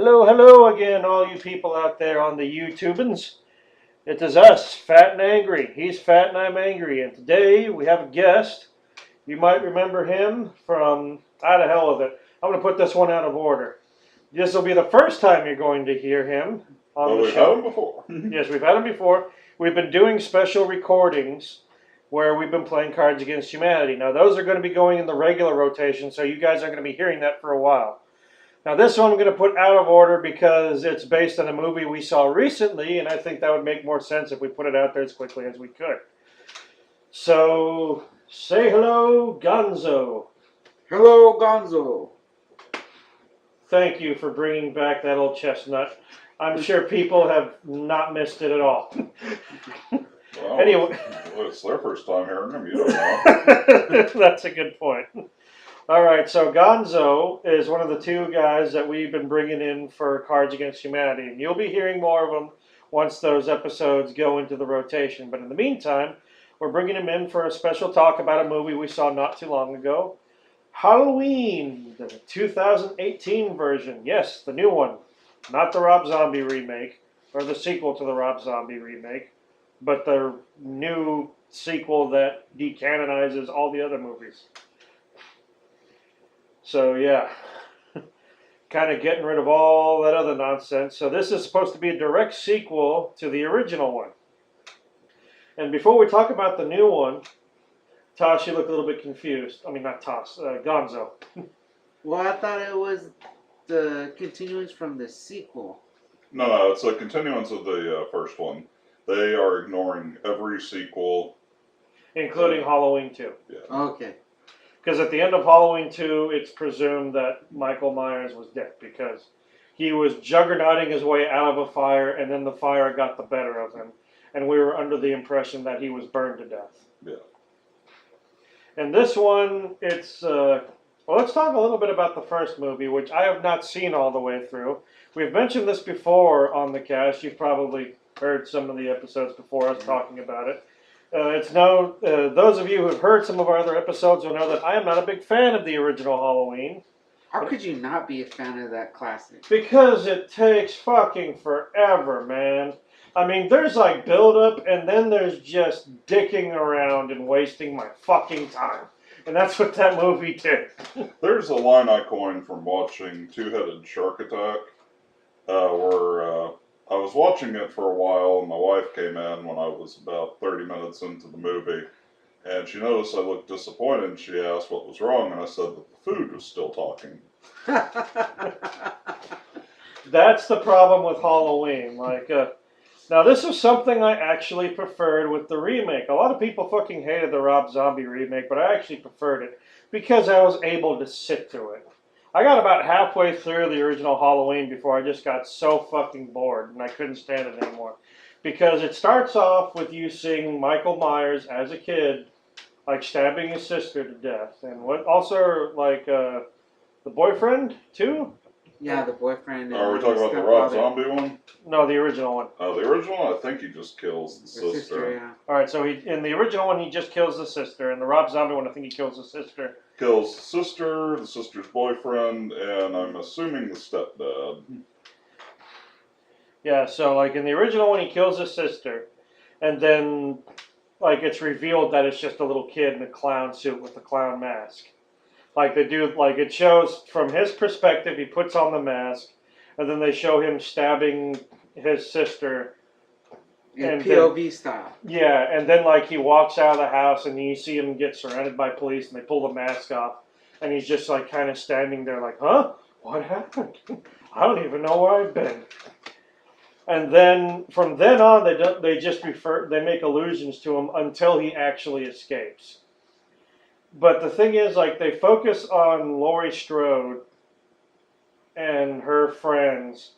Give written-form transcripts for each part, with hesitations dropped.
Hello, hello again, all you people out there on the YouTubans. It is us, Fat and Angry. He's fat and I'm angry. And today we have a guest. You might remember him from, the hell with it. I'm going to put this one out of order. This will be the first time you're going to hear him on the show. We've had him before. Yes, we've had him before. We've been doing special recordings where we've been playing Cards Against Humanity. Now, those are going to be going in the regular rotation, so you guys are going to be hearing that for a while. Now, this one I'm going to put out of order because it's based on a movie we saw recently, and I think that would make more sense if we put it out there as quickly as we could. So, say hello, Gonzo. Hello, Gonzo. Thank you for bringing back that old chestnut. I'm sure people have not missed it at all. Well, Anyway. It's their first time hearing him. You don't know. That's a good point. All right, so Gonzo is one of the two guys that we've been bringing in for Cards Against Humanity, and you'll be hearing more of them once those episodes go into the rotation. But in the meantime, we're bringing him in for a special talk about a movie we saw not too long ago, Halloween, the 2018 version. Yes, the new one, not the Rob Zombie remake, or the sequel to the Rob Zombie remake, but the new sequel that decanonizes all the other movies. So yeah, kind of getting rid of all that other nonsense. So this is supposed to be a direct sequel to the original one. And before we talk about the new one, Tosh, you look a little bit confused. I mean, not Tosh, Gonzo. Well, I thought it was the continuance from the sequel. No, it's a continuance of the first one. They are ignoring every sequel. Including Halloween 2. Yeah. Okay. Because at the end of Halloween 2, it's presumed that Michael Myers was dead because he was juggernauting his way out of a fire, and then the fire got the better of him. And we were under the impression that he was burned to death. Yeah. And this one, it's... well, let's talk a little bit about the first movie, which I have not seen all the way through. We've mentioned this before on the cast. You've probably heard some of the episodes before us talking about it. Those of you who have heard some of our other episodes will know that I am not a big fan of the original Halloween. How could you not be a fan of that classic? Because it takes fucking forever, man. I mean, there's like build-up, and then there's just dicking around and wasting my fucking time. And that's what that movie did. There's a line I coined from watching Two-Headed Shark Attack, where I was watching it for a while, and my wife came in when I was about 30 minutes into the movie, and she noticed I looked disappointed, and she asked what was wrong, and I said that the food was still talking. That's the problem with Halloween. Now this is something I actually preferred with the remake. A lot of people fucking hated the Rob Zombie remake, but I actually preferred it because I was able to sit through it. I got about halfway through the original Halloween before I just got so fucking bored and I couldn't stand it anymore. Because it starts off with you seeing Michael Myers as a kid, like stabbing his sister to death. And what also, like, the boyfriend, too? Yeah, the boyfriend. Are we talking about the Rob Zombie one? No, the original one. The original one, I think he just kills the sister. Yeah. Alright, so in the original one, he just kills the sister. In the Rob Zombie one, I think he kills the sister. Kills the sister's boyfriend, and I'm assuming the stepdad. Yeah, so like in the original one, he kills his sister. And then, like, it's revealed that it's just a little kid in a clown suit with a clown mask. Like, they do, like, it shows from his perspective, he puts on the mask, and then they show him stabbing his sister. In POV style. Yeah, and then, like, he walks out of the house, and you see him get surrounded by police, and they pull the mask off, and he's just, like, kind of standing there like, huh? What happened? I don't even know where I've been. And then, from then on, they make allusions to him until he actually escapes. But the thing is, like, they focus on Laurie Strode and her friends,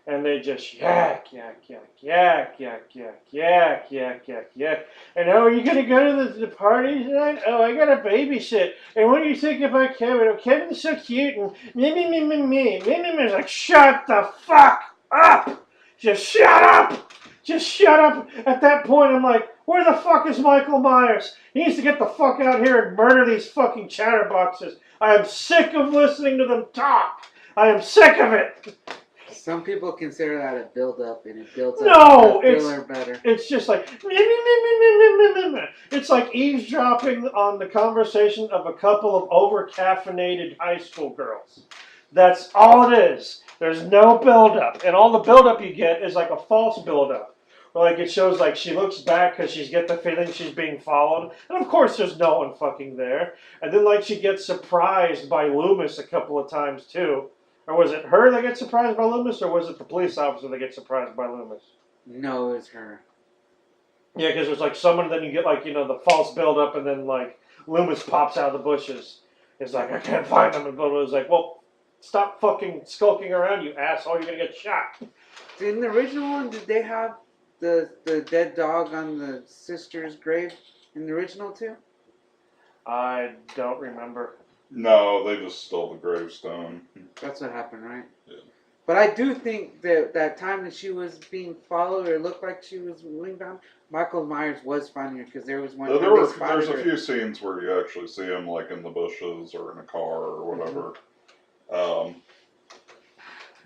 and they just yak, yak, yak, yak, yak, yak, yak, yak, yak, yak. And oh, are you gonna go to the party tonight? Oh, I gotta babysit. And what do you think about Kevin? Oh, Kevin's so cute. And me. It's like, shut the fuck up! Just shut up! Just shut up. At that point, I'm like, where the fuck is Michael Myers? He needs to get the fuck out here and murder these fucking chatterboxes. I am sick of listening to them talk. I am sick of it. Some people consider that a build-up, and it builds up No, the thriller better. it's just like it's like eavesdropping on the conversation of a couple of over-caffeinated high school girls. That's all it is. There's no build-up, and all the build-up you get is like a false build-up. Like it shows like she looks back because she's get the feeling she's being followed, and of course there's no one fucking there. And then like she gets surprised by Loomis a couple of times too. Or was it her that gets surprised by Loomis, or was it the police officer that gets surprised by Loomis? No, it's her. Yeah, because there's like someone, then you get like, the false build-up, and then like Loomis pops out of the bushes. It's like, I can't find them, and Loomis is like, well, stop fucking skulking around, you asshole, you're gonna get shot. In the original one, did they have the dead dog on the sister's grave in the original too? I don't remember. No, they just stole the gravestone. That's what happened, right? Yeah. But I do think that that time that she was being followed or looked like she was wingbound, Michael Myers was finding her because there was one. There's a few scenes where you actually see him like in the bushes or in a car or whatever.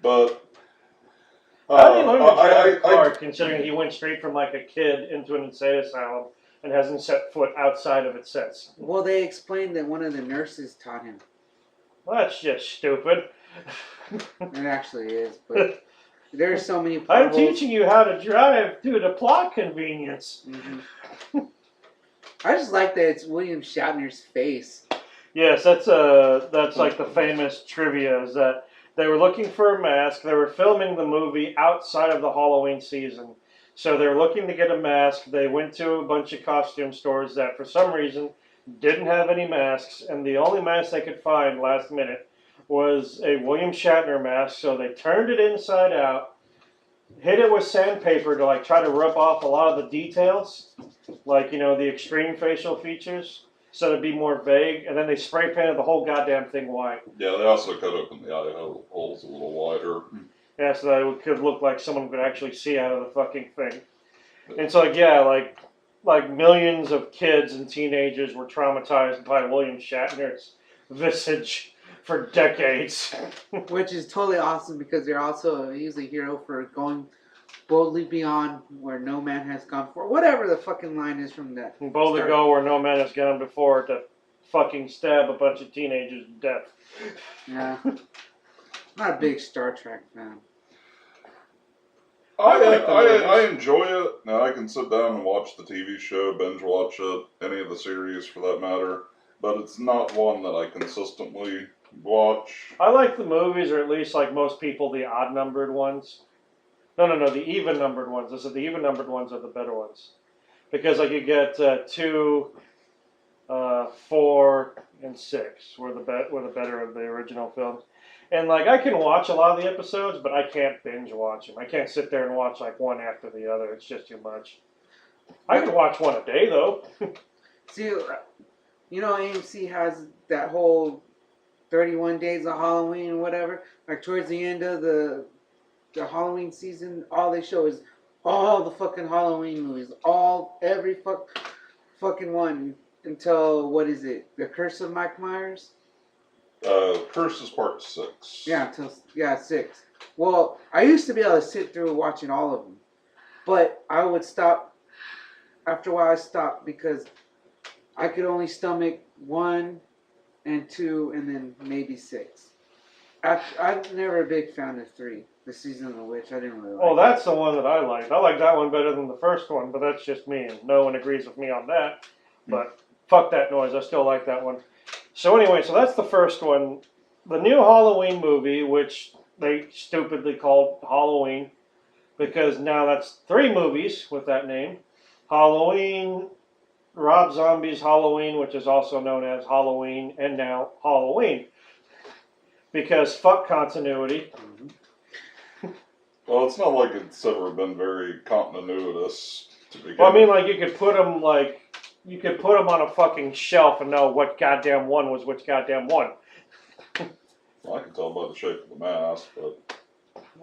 But How did he learn to drive a car, considering he went straight from like a kid into an insane asylum and hasn't set foot outside of it since? Well, they explained that one of the nurses taught him. Well, that's just stupid. It actually is, but there's so many. I'm teaching you how to drive due to plot convenience. Mm-hmm. I just like that it's William Shatner's face. Yes, that's like the famous trivia is that they were looking for a mask. They were filming the movie outside of the Halloween season. So they were looking to get a mask. They went to a bunch of costume stores that for some reason didn't have any masks, and the only mask they could find last minute was a William Shatner mask. So they turned it inside out, hit it with sandpaper to like try to rub off a lot of the details, like the extreme facial features, so it'd be more vague, and then they spray painted the whole goddamn thing white. yeah, they also cut open the eye holes a little wider. Yeah, so that it could look like someone could actually see out of the fucking thing. And so, like millions of kids and teenagers were traumatized by William Shatner's visage for decades. Which is totally awesome because he's a hero for going boldly beyond where no man has gone before. Whatever the fucking line is from that. Boldly go where no man has gone before to fucking stab a bunch of teenagers to death. Yeah. Not a big Star Trek fan. I enjoy it. Now I can sit down and watch the TV show, binge watch it, any of the series for that matter. But it's not one that I consistently watch. I like the movies, or at least like most people, the odd-numbered ones. No, the even-numbered ones. The even-numbered ones are the better ones. Because like you get 2, 4, and 6 were the better of the original films. And like I can watch a lot of the episodes, but I can't binge watch them. I can't sit there and watch like one after the other. It's just too much. I can watch one a day though. See, AMC has that whole 31 Days of Halloween, whatever. Like towards the end of the Halloween season, all they show is all the fucking Halloween movies, every fucking one until what is it? The Curse of Mike Myers. Curse is part 6. Yeah, 6. Well, I used to be able to sit through watching all of them, but I would stop. After a while, I stopped because I could only stomach 1 and 2, and then maybe 6. I'm never a big fan of 3. The Season of the Witch, I didn't really like. Oh, that's the one that I liked. I like that one better than the first one, but that's just me, and no one agrees with me on that. But fuck that noise. I still like that one. So anyway, so that's the first one. The new Halloween movie, which they stupidly called Halloween, because now that's 3 movies with that name. Halloween, Rob Zombie's Halloween, which is also known as Halloween, and now Halloween. Because fuck continuity. Well, it's not like it's ever been very continuous to begin. Well, I mean, like, you could put them on a fucking shelf and know what goddamn one was which goddamn one. Well, I can tell by the shape of the mask, but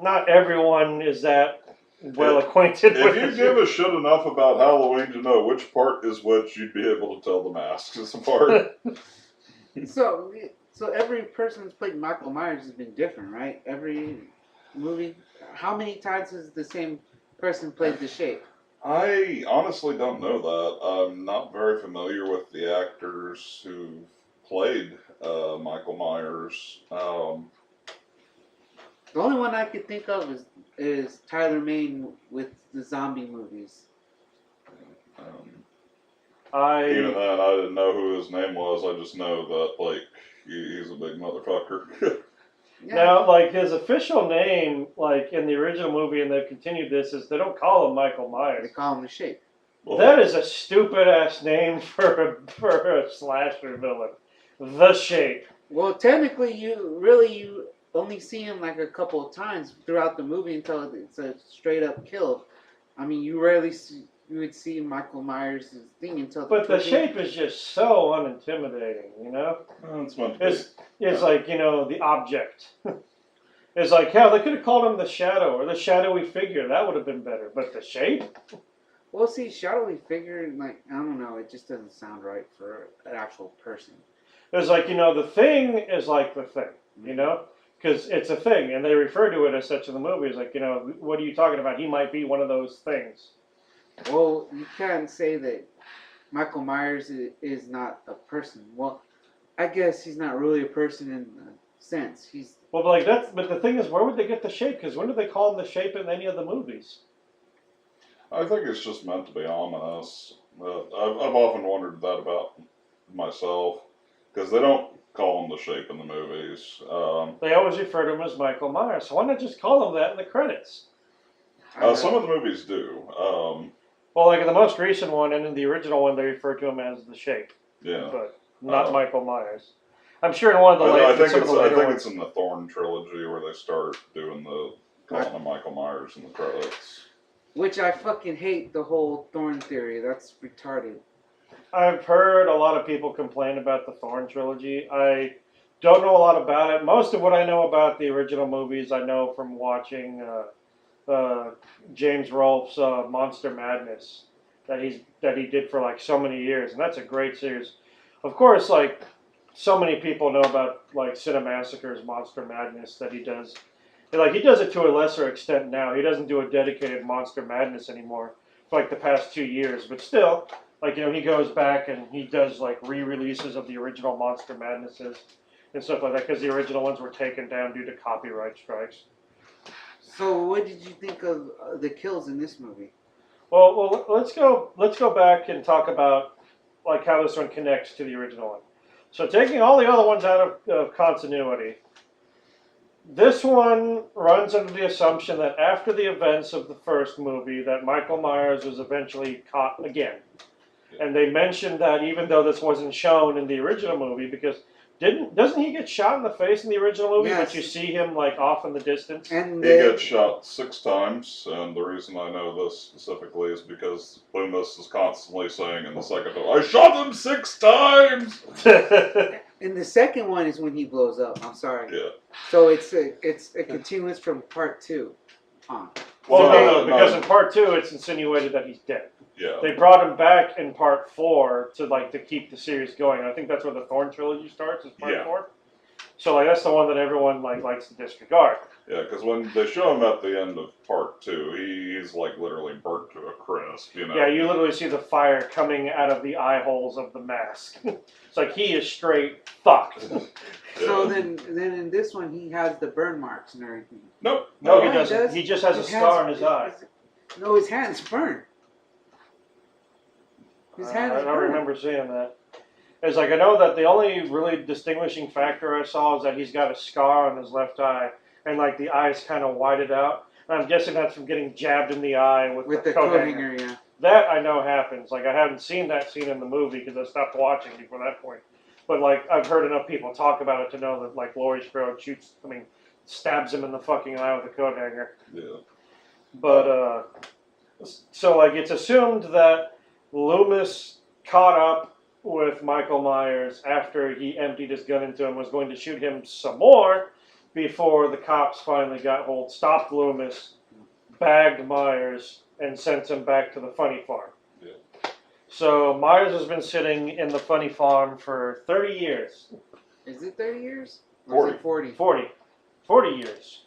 not everyone is that well acquainted with it. If you give a shit enough about Halloween to know which part is which, you'd be able to tell the masks is apart. So every person that's played Michael Myers has been different, right? Every movie. how many times has the same person played the Shape? I honestly don't know that. I'm not very familiar with the actors who played Michael Myers. The only one I could think of is Tyler Mane with the zombie movies. Um, I Even then, I didn't know who his name was. I just know that like he's a big motherfucker. Yeah. Now, like his official name, like in the original movie, and they've continued this, is they don't call him Michael They Myers. call him the Shape. Well, That is a stupid ass name for a slasher villain. The Shape. Well, technically, you only see him like a couple of times throughout the movie until it's a straight up kill. I mean, you would see Michael Myers' thing until. But the towards the end. Shape is just so unintimidating, you know? it's meant to be. It's like, you know, the object. It's like, hell, they could have called him the Shadow or the shadowy figure. That would have been better. But the Shape? Well, see, shadowy figure, like I don't know, it just doesn't sound right for an actual person. It's like, you know, the Thing is like the Thing, you know? Because it's a thing, and they refer to it as such in the movie. It's like, you know, what are you talking about? He might be one of those things. Well, you can't say that Michael Myers is not a person. Well, I guess he's not really a person in the sense. He's Well, but like that's. But the thing is, where would they get the Shape? Because when did they call him the Shape in any of the movies? I think it's just meant to be ominous. I've often wondered that about myself because they don't call him the Shape in the movies. They always refer to him as Michael Myers. So why not just call him that in the credits? Some of the movies do. Well, like in the most recent one and in the original one, they refer to him as the Shape, Yeah. but not Michael Myers. I'm sure in one of the I later, think ones. it's in the Thorn trilogy where they start doing the calling him Michael Myers in the credits. which I fucking hate the whole Thorn theory. That's retarded. I've heard a lot of people complain about the Thorn trilogy. I don't know a lot about it. Most of what I know about the original movies, I know from watching James Rolfe's Monster Madness that he did for like so many years, and that's a great series. Of course, like so many people know about like Cinemassacre's Monster Madness that he does. And, like he does it to a lesser extent now. He doesn't do a dedicated Monster Madness anymore for like the past 2 years, but still, like you know, he goes back and he does like re-releases of the original Monster Madnesses and stuff like that because the original ones were taken down due to copyright strikes. So, what did you think of the kills in this movie? Well, let's go back and talk about like how this one connects to the original one. So taking all the other ones out of continuity, this one runs under the assumption that after the events of the first movie, that Michael Myers was eventually caught again, and they mentioned that even though this wasn't shown in the original movie, because doesn't he get shot in the face in the original movie? Yes. But you see him like off in the distance. And He gets shot 6 times, and the reason I know this specifically is because Loomis is constantly saying in the second film, I shot him 6 times! and the second one is when he blows up. I'm sorry. Yeah. So it's a continuance from part 2 on. Well, No, no, because no. in part 2, it's insinuated that he's dead. Yeah. They brought him back in part 4 to keep the series going. I think that's where the Thorn trilogy starts. Is part Yeah. 4. So like that's the one that everyone likes to disregard. Yeah, because when they show him at the end of part 2, he's like literally burnt to a crisp, you know? Yeah, you literally see the fire coming out of the eye holes of the mask. It's like he is straight fucked. So then in this one he has the burn marks and everything. Nope. No, Yeah, he doesn't. does. He just has a His scar hands- in his eye. No, his hand's burned. His hand I is don't burned. remember seeing that. It's like I know that the only really distinguishing factor I saw is that he's got a scar on his left eye, and like the eye's kind of whited out. And I'm guessing that's from getting jabbed in the eye with the coat coat hanger. hanger, yeah. That I know happens. Like I haven't seen that scene in the movie because I stopped watching before that point. But like I've heard enough people talk about it to know that like Laurie Strode stabs him in the fucking eye with a coat hanger. Yeah. But so like it's assumed that Loomis caught up with Michael Myers after he emptied his gun into him, was going to shoot him some more before the cops finally stopped Loomis, bagged Myers, and sent him back to the funny farm. Yeah. So Myers has been sitting in the funny farm for 30 years. Is it 30 years? Or is it 40? 40 years.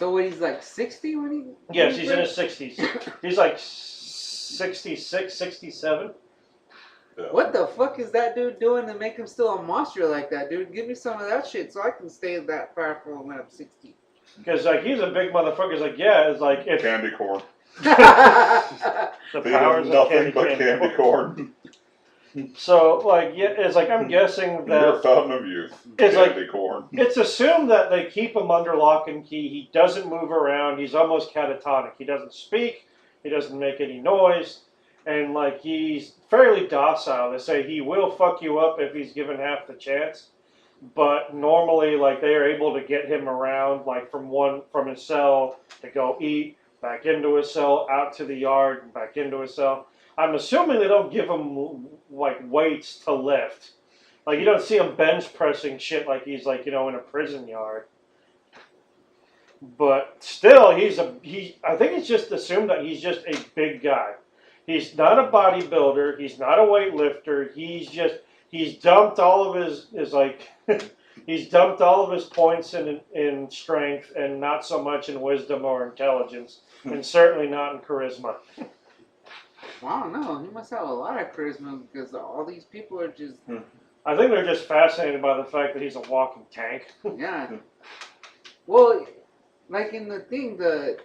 So what, he's like 60 when he... Yes, he's in his 60s. He's like 66, 67. Yeah. What the fuck is that dude doing to make him still a monster like that, dude? Give me some of that shit so I can stay that powerful when I'm 60. Because like he's a big motherfucker. It's like, yeah, it's like if Candy corn. the Feed powers him of nothing but candy corn. So like, yeah, it's like I'm guessing You're a that fountain of youth. It's Candy corn. it's assumed that they keep him under lock and key. He doesn't move around. He's almost catatonic. He doesn't speak. He doesn't make any noise. And like he's fairly docile. They say he will fuck you up if he's given half the chance. But normally, like they are able to get him around, like from his cell to go eat, back into his cell, out to the yard, and back into his cell. I'm assuming they don't give him like weights to lift. Like you don't see him bench pressing shit like he's like in a prison yard. But still, I think it's just assumed that he's just a big guy. He's not a bodybuilder. He's not a weightlifter. He's dumped all of his like he's dumped all of his points in strength and not so much in wisdom or intelligence, and certainly not in charisma. Well, I don't know. He must have a lot of charisma because all these people are just... I think they're just fascinated by the fact that he's a walking tank. Yeah. Well, like in the thing, the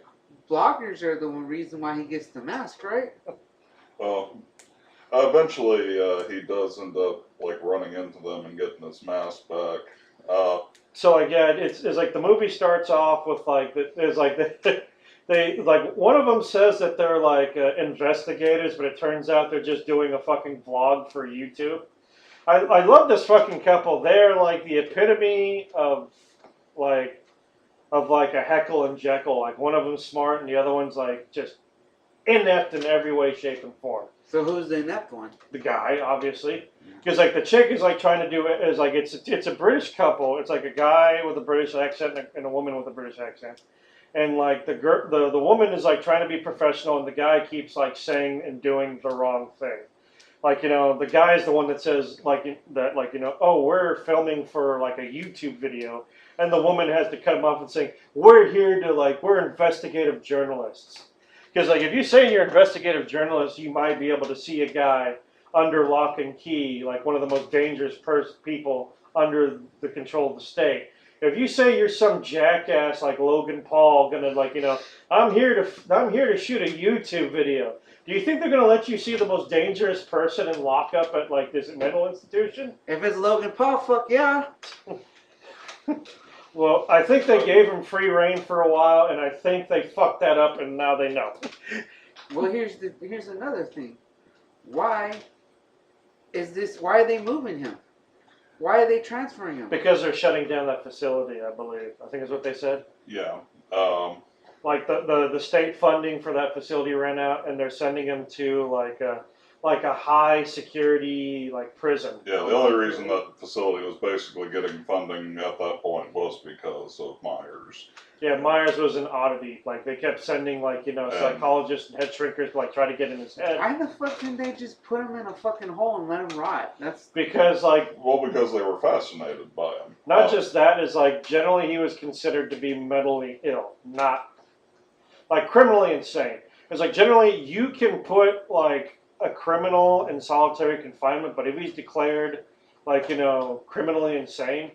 bloggers are the one reason why he gets the mask, right? Well, eventually he does end up like running into them and getting his mask back. So like yeah, it's like the movie starts off with like there's like they like one of them says that they're like investigators, but it turns out they're just doing a fucking vlog for YouTube. I love this fucking couple. They're like the epitome of a Heckle and Jekyll. Like one of them's smart and the other one's like just inept in every way, shape, and form. So who's the inept one? The guy, obviously, because like the chick is like trying to do it is like it's a British couple. It's like a guy with a British accent and a woman with a British accent, and like the woman is like trying to be professional, and the guy keeps like saying and doing the wrong thing. Like the guy is the one that says oh, we're filming for like a YouTube video, and the woman has to cut him off and saying we're here to we're investigative journalists. Because like if you say you're an investigative journalist, you might be able to see a guy under lock and key, like one of the most dangerous people under the control of the state. If you say you're some jackass like Logan Paul, I'm here to shoot a YouTube video. Do you think they're gonna let you see the most dangerous person in lockup at like this mental institution? If it's Logan Paul, fuck yeah. Well, I think they gave him free reign for a while, and I think they fucked that up, and now they know. Well, here's another thing. Why are they moving him? Why are they transferring him? Because they're shutting down that facility, I believe. I think is what they said. Yeah. Like the state funding for that facility ran out, and they're sending him to like a high security prison. Yeah, the only reason that facility was basically getting funding at that point was because of Myers. Yeah, Myers was an oddity. Like they kept sending psychologists and head shrinkers to try to get in his head. Why the fuck didn't they just put him in a fucking hole and let him rot? That's because because they were fascinated by him. Not just that, is generally he was considered to be mentally ill, not criminally insane. It's generally you can put a criminal in solitary confinement, but if he's declared criminally insane,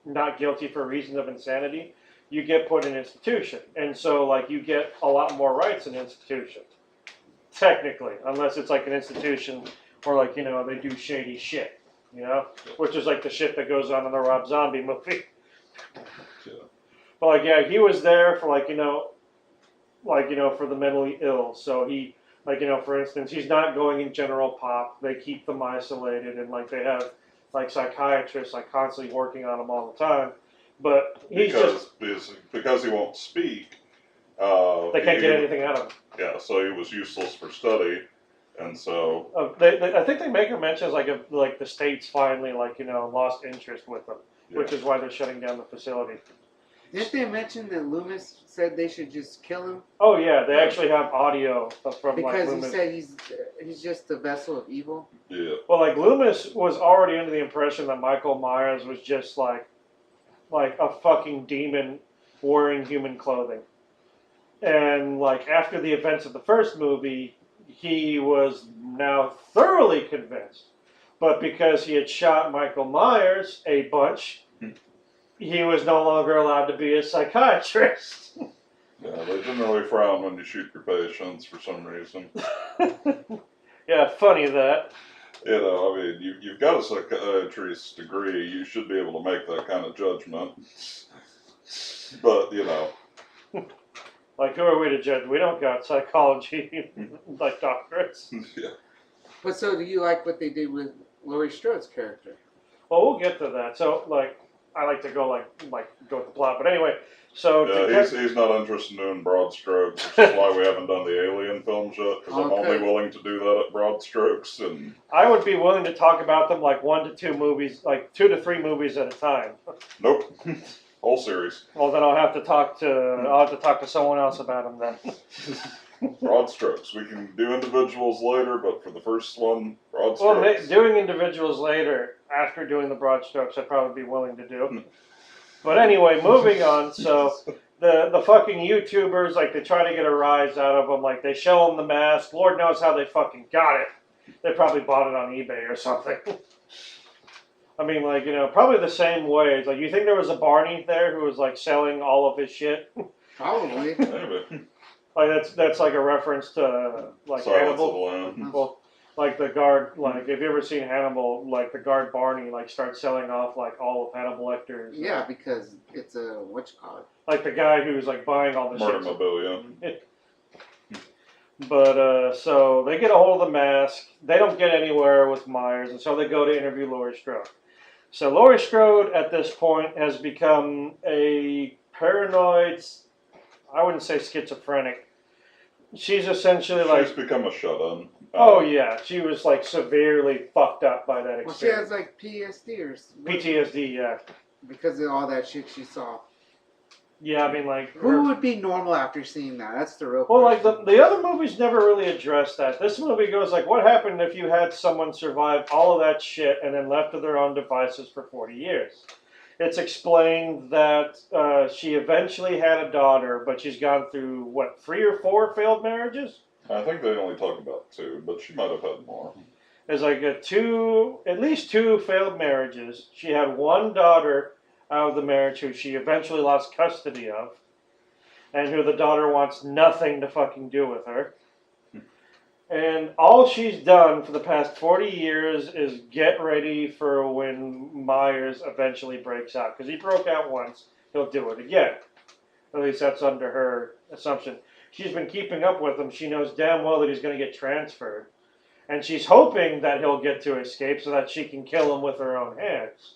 not guilty for reasons of insanity, you get put in an institution. And so you get a lot more rights in an institution. Technically, unless it's an institution where they do shady shit, which is the shit that goes on in the Rob Zombie movie. Yeah. But he was there for for the mentally ill. So he for instance, he's not going in general pop. They keep them isolated, and they have psychiatrists constantly working on him all the time. But he's because he won't speak. They can't get anything out of him. Yeah, so he was useless for study, and so I think they make a mention the state's finally lost interest with him, which is why they're shutting down the facility. Didn't they mention that Loomis said they should just kill him? Oh yeah, they actually have audio from because Loomis. He said he's just a vessel of evil. Yeah. Well, Loomis was already under the impression that Michael Myers was just like a fucking demon, wearing human clothing. And like after the events of the first movie, he was now thoroughly convinced. But because he had shot Michael Myers a bunch, he was no longer allowed to be a psychiatrist. Yeah, they didn't really frown when you shoot your patients for some reason. Yeah, funny that. You know, I mean, you've got a psychiatrist's degree, you should be able to make that kind of judgment. But, you know. Like, who are we to judge? We don't got psychology like doctorates. Yeah. But so, do you like what they did with Laurie Strode's character? Well, we'll get to that. So, like, I like to go go with the plot. But anyway, so Yeah, he's not interested in doing broad strokes, which is why we haven't done the Alien films yet, because I'm only willing to do that at broad strokes. And I would be willing to talk about them like 1 to 2 movies, like 2 to 3 movies at a time. Nope. Whole series. Well, then I'll have to talk to someone else about them then. Broad strokes. We can do individuals later, but for the first one, broad strokes. Well, doing individuals later, after doing the broad strokes, I'd probably be willing to do. But anyway, moving on. So the fucking YouTubers, like, they try to get a rise out of them. Like, they show them the mask. Lord knows how they fucking got it. They probably bought it on eBay or something. I mean, like, you know, probably the same way. Like, you think there was a Barney there who was, like, selling all of his shit? Probably. Maybe. Like, that's like a reference to, like, Silence Hannibal. of the Lambs. Well, like the guard, like, if you ever seen Hannibal, like, the guard Barney, like, starts selling off, like, all of Hannibal Lecter's. Yeah, because it's a whatchamacallit. Like the guy who's, like, buying all the shit. Murdermobile. But, so they get a hold of the mask. They don't get anywhere with Myers, and so they go to interview Laurie Strode. So Laurie Strode, at this point, has become a paranoid, I wouldn't say schizophrenic. She's essentially She's like... become a shut-in. Oh, yeah. She was, like, severely fucked up by that experience. Well, she has, like, PTSD or PTSD, yeah. because of all that shit she saw. Yeah, I mean, like... Who would be normal after seeing that? That's the real Well, like, question. the other movies never really addressed that. This movie goes, like, what happened if you had someone survive all of that shit and then left to their own devices for 40 years? It's explained that she eventually had a daughter, but she's gone through, what, 3 or 4 failed marriages? I think they only talk about 2, but she might have had more. There's, like, at least 2 failed marriages. She had 1 daughter out of the marriage who she eventually lost custody of, and who the daughter wants nothing to fucking do with her. And all she's done for the past 40 years is get ready for when Myers eventually breaks out. Because he broke out once, he'll do it again. At least that's under her assumption. She's been keeping up with him. She knows damn well that he's going to get transferred. And she's hoping that he'll get to escape so that she can kill him with her own hands.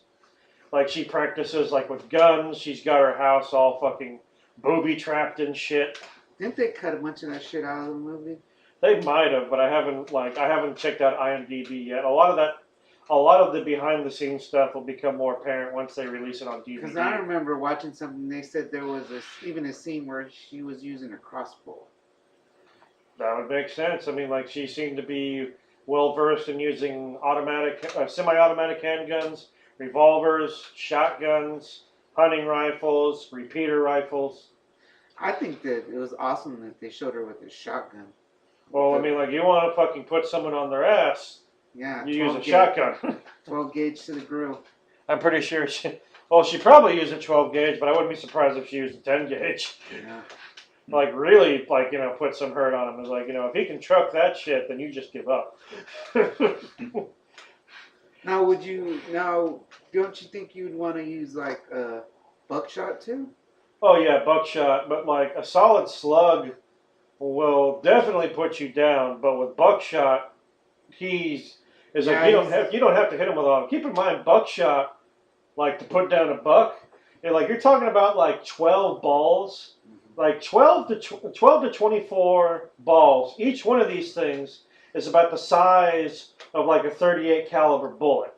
Like, she practices, like, with guns. She's got her house all fucking booby-trapped and shit. Didn't they cut a bunch of that shit out of the movie? They might have, but I haven't checked out IMDb yet. A lot of the behind-the-scenes stuff will become more apparent once they release it on DVD. Because I remember watching something, they said there was even a scene where she was using a crossbow. That would make sense. I mean, like, she seemed to be well-versed in using semi-automatic handguns, revolvers, shotguns, hunting rifles, repeater rifles. I think that it was awesome that they showed her with a shotgun. Well, I mean, like, you want to fucking put someone on their ass, Yeah, you use a gauge. shotgun. 12 gauge to the grill. I'm pretty sure she probably used a 12 gauge, but I wouldn't be surprised if she used a 10 gauge. Yeah. Like, really, like, you know, put some hurt on him. It's like, you know, if he can truck that shit, then you just give up. Now, don't you think you'd want to use, like, buckshot, too? Oh, yeah, buckshot, but, like, a solid slug will definitely put you down, but with buckshot, you don't have to hit him with all. Keep in mind, buckshot, like, to put down a buck, you're talking about, like, 12 balls. Like 12 to 24 balls. Each one of these things is about the size of like a 38 caliber bullet.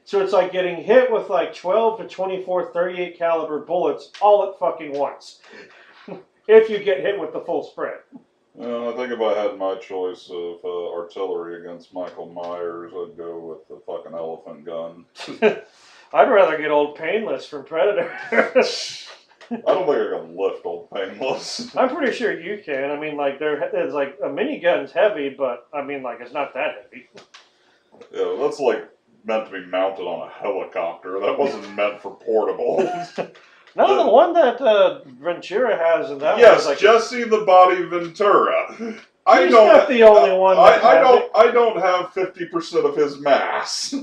So it's like getting hit with like 12 to 24 38 caliber bullets all at fucking once. If you get hit with the full spread. I think if I had my choice of artillery against Michael Myers, I'd go with the fucking elephant gun. I'd rather get old Painless from Predator. I don't think I can lift old painless. I'm pretty sure you can. I mean, like there's like a minigun's heavy, but I mean, like it's not that heavy. Yeah, that's like meant to be mounted on a helicopter. That wasn't meant for portable. No, the one that Ventura has, and that yes, was like Jesse the Body Ventura. he's not the only one. I don't have 50% of his mass.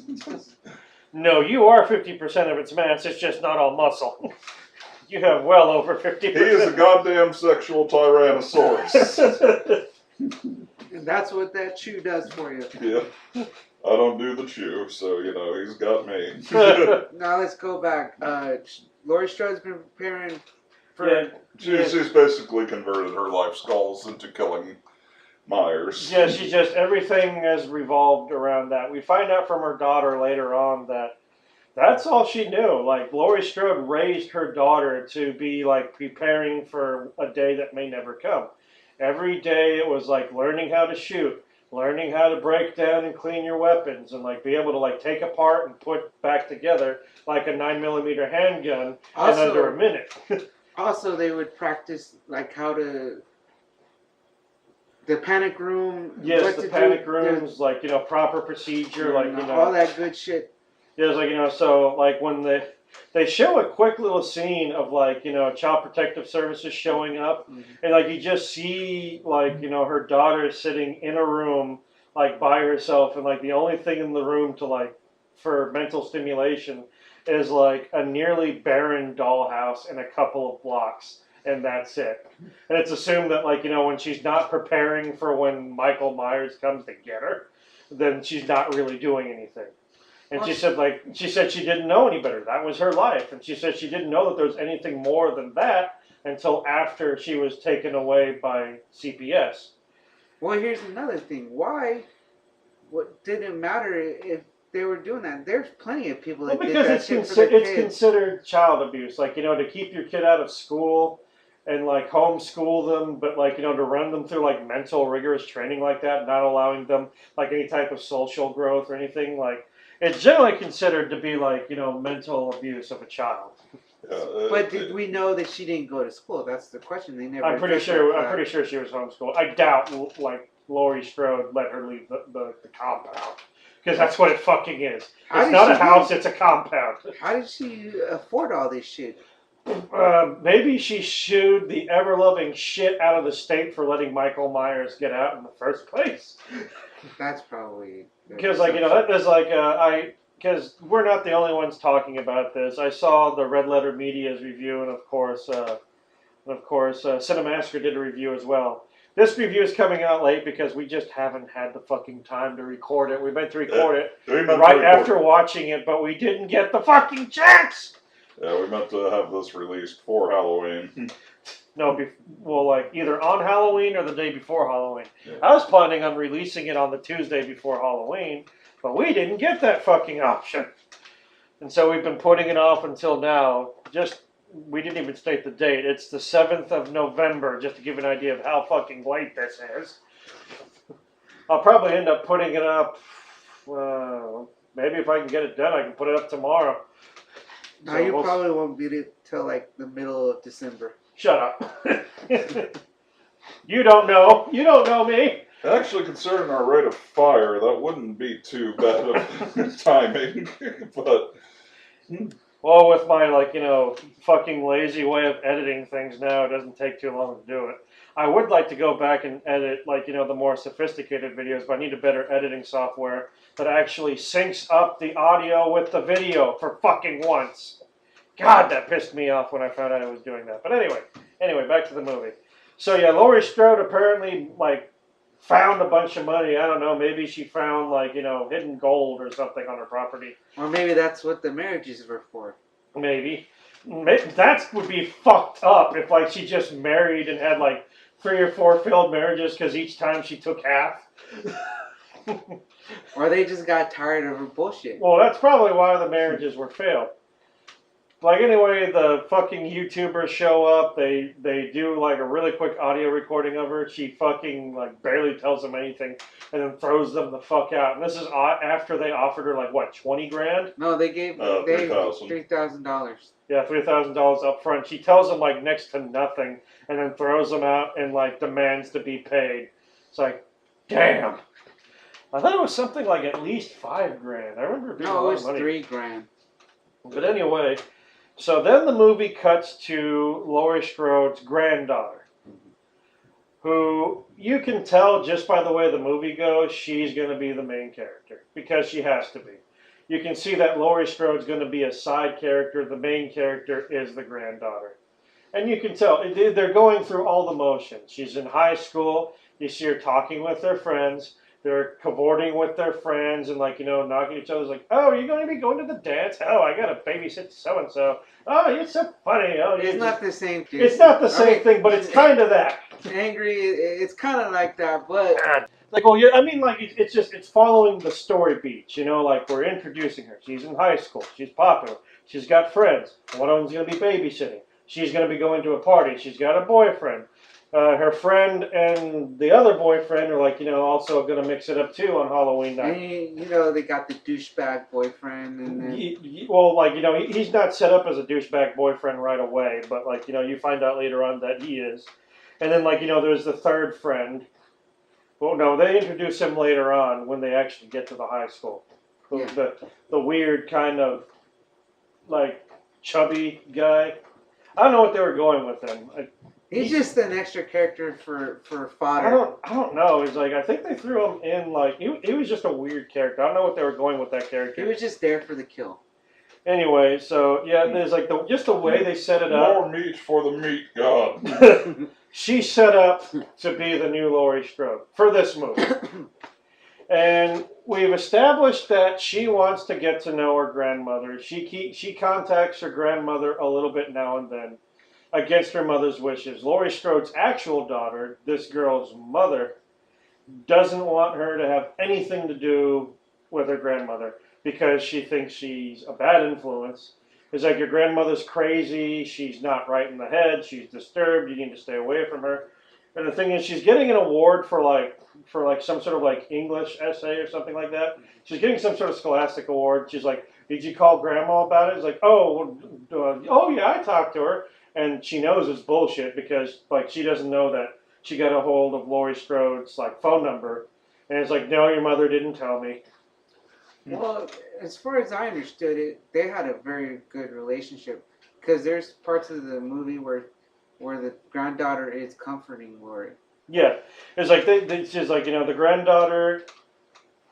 No, you are 50% of its mass. It's just not all muscle. You have well over 50%. He is a goddamn sexual tyrannosaurus. And that's what that chew does for you. Yeah. I don't do the chew, so, you know, he's got me. Now let's go back. Laurie Strode's been preparing for... Yeah. She's basically converted her life's goals into killing Myers. Yeah, she's just, everything has revolved around that. We find out from her daughter later on that that's all she knew. Like, Laurie Strode raised her daughter to be, like, preparing for a day that may never come. Every day it was, like, learning how to shoot, learning how to break down and clean your weapons, and, like, be able to, like, take apart and put back together, like a 9mm handgun in under a minute. Also, they would practice, like, how to... The panic room. Yes, the panic rooms, like, you know, proper procedure, like, you know. All that good shit. Yeah, it's like, you know, so, like, when they show a quick little scene of, like, you know, Child Protective Services showing up, and, like, you just see, like, you know, her daughter sitting in a room, like, by herself, and, like, the only thing in the room to, like, for mental stimulation is, like, a nearly barren dollhouse and a couple of blocks, and that's it. And it's assumed that, like, you know, when she's not preparing for when Michael Myers comes to get her, then she's not really doing anything. And she said, like, she didn't know any better. That was her life. And she said she didn't know that there was anything more than that until after she was taken away by CPS. Well, here's another thing. Why? What didn't matter if they were doing that? There's plenty of people that did that shit for their kids. It's considered child abuse. Like, you know, to keep your kid out of school and, like, homeschool them, but, like, you know, to run them through, like, mental rigorous training like that, not allowing them, like, any type of social growth or anything, like, it's generally considered to be, like, you know, mental abuse of a child. But did we know that she didn't go to school? That's the question. They never. I'm pretty sure she was homeschooled. I doubt, like, Laurie Strode let her leave the compound, because that's what it fucking is. It's not a house; it's a compound. How did she afford all this shit? Maybe she shooed the ever-loving shit out of the state for letting Michael Myers get out in the first place. That's probably... Because, like, you know, that is like, because we're not the only ones talking about this. I saw the Red Letter Media's review, and of course, Cinemassacre did a review as well. This review is coming out late because we just haven't had the fucking time to record it. We meant to record it right after watching it, but we didn't get the fucking chance! Yeah, we meant to have this released for Halloween. No, well, like, either on Halloween or the day before Halloween. Yeah. I was planning on releasing it on the Tuesday before Halloween, but we didn't get that fucking option. And so we've been putting it off until now. We didn't even state the date. It's the 7th of November, just to give an idea of how fucking late this is. I'll probably end up putting it up, maybe if I can get it done, I can put it up tomorrow. No, you probably won't beat it till, like, the middle of December. Shut up. You don't know. You don't know me. Actually, considering our rate of fire, that wouldn't be too bad of timing. But well, with my, like, you know, fucking lazy way of editing things now, it doesn't take too long to do it. I would like to go back and edit, like, you know, the more sophisticated videos, but I need a better editing software that actually syncs up the audio with the video for fucking once. God, that pissed me off when I found out I was doing that. But anyway, back to the movie. So yeah, Laurie Strode apparently, like, found a bunch of money. I don't know, maybe she found, like, you know, hidden gold or something on her property. Or maybe that's what the marriages were for. Maybe. That would be fucked up if, like, she just married and had, like, 3 or 4 failed marriages because each time she took half. Or they just got tired of her bullshit. Well, that's probably why the marriages were failed. Like anyway, the fucking YouTubers show up. They do like a really quick audio recording of her. She fucking like barely tells them anything, and then throws them the fuck out. And this is after they offered her like what, 20 grand? No, they gave $3,000. Yeah, $3,000 up front. She tells them like next to nothing, and then throws them out and like demands to be paid. It's like, damn. I thought it was something like at least 5 grand. I remember it being a No, lot it of was money. $3,000. But anyway, so then the movie cuts to Laurie Strode's granddaughter, who you can tell just by the way the movie goes, she's going to be the main character because she has to be. You can see that Laurie Strode's going to be a side character. The main character is the granddaughter. And you can tell, they're going through all the motions. She's in high school. You see her talking with their friends. They're cavorting with their friends and, like, you know, knocking each other's like, oh, are you going to be going to the dance? Oh, I got to babysit so-and-so. Oh, you're so funny. Oh, It's not the same thing. It's not the same thing, but it's kind of that. Angry, it's kind of like that, but... Like, well, yeah, I mean, like, it's following the story beats, you know, like, we're introducing her. She's in high school. She's popular. She's got friends. One of them's going to be babysitting. She's going to be going to a party. She's got a boyfriend. Her friend and the other boyfriend are, like, you know, also going to mix it up, too, on Halloween night. And, you know, they got the douchebag boyfriend. And then... Well, like, you know, he's not set up as a douchebag boyfriend right away, but, like, you know, you find out later on that he is. And then, like, you know, there's the third friend. Well, no, they introduce him later on when they actually get to the high school. Yeah. The weird kind of, like, chubby guy. I don't know what they were going with him. He's just an extra character for fodder. I don't know. It's like, I think they threw him in, like, he was just a weird character. I don't know what they were going with that character. He was just there for the kill. Anyway, so, yeah, there's, like, just the way they set it up. More meat for the meat god. She's set up to be the new Laurie Strode for this movie. And we've established that she wants to get to know her grandmother. She contacts her grandmother a little bit now and then against her mother's wishes. Laurie Strode's actual daughter, this girl's mother, doesn't want her to have anything to do with her grandmother because she thinks she's a bad influence. It's like, your grandmother's crazy, she's not right in the head, she's disturbed, you need to stay away from her. And the thing is, she's getting an award for some sort of like English essay or something like that. She's getting some sort of scholastic award. She's like, did you call grandma about it? It's like, oh yeah, I talked to her. And she knows it's bullshit because, like, she doesn't know that she got a hold of Laurie Strode's, like, phone number. And it's like, no, your mother didn't tell me. Well, as far as I understood it, they had a very good relationship because there's parts of the movie where the granddaughter is comforting Laurie. Yeah, it's like it's just like, you know, the granddaughter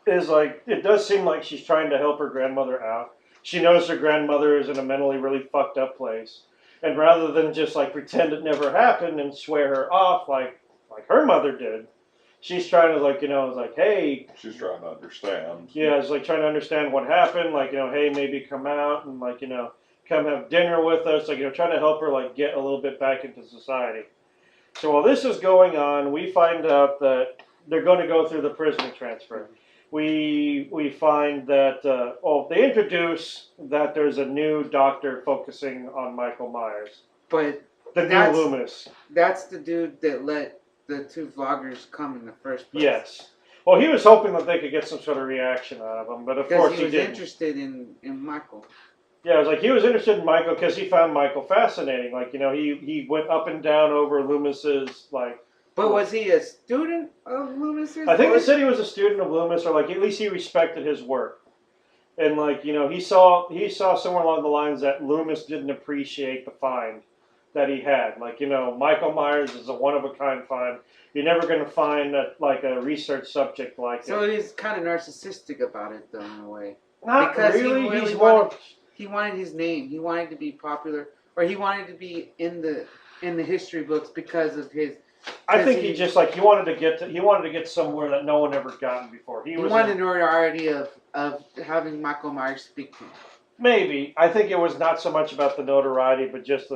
is like, it does seem like she's trying to help her grandmother out. She knows her grandmother is in a mentally really fucked up place, and rather than just like pretend it never happened and swear her off like her mother did, she's trying to, like, you know, it's like, hey. She's trying to understand. Yeah, it's like trying to understand what happened. Like, you know, hey, maybe come out and, like, you know, come have dinner with us. Like, you know, trying to help her, like, get a little bit back into society. So while this is going on, we find out that they're going to go through the prison transfer. We find that, they introduce that there's a new doctor focusing on Michael Myers. But The new Loomis. That's the dude that let the two vloggers come in the first place. Yes. Well, he was hoping that they could get some sort of reaction out of him, but of course he didn't. Because he was interested in Michael. Yeah, it was like he was interested in Michael because he found Michael fascinating. Like, you know, he went up and down over Loomis's, like... But was he a student of Loomis's? I think he said he was a student of Loomis, or, like, at least he respected his work. And, like, you know, he saw somewhere along the lines that Loomis didn't appreciate the find that he had. Like, you know, Michael Myers is a one-of-a-kind find. You're never going to find, a research subject like it. So he's kind of narcissistic about it, though, in a way. Not because really. He's more... He wanted his name. He wanted to be popular, or he wanted to be in the history books because of his. I think he just like he wanted to get somewhere that no one ever gotten before. He wanted notoriety of having Michael Myers speak to him. Maybe. I think it was not so much about the notoriety, but just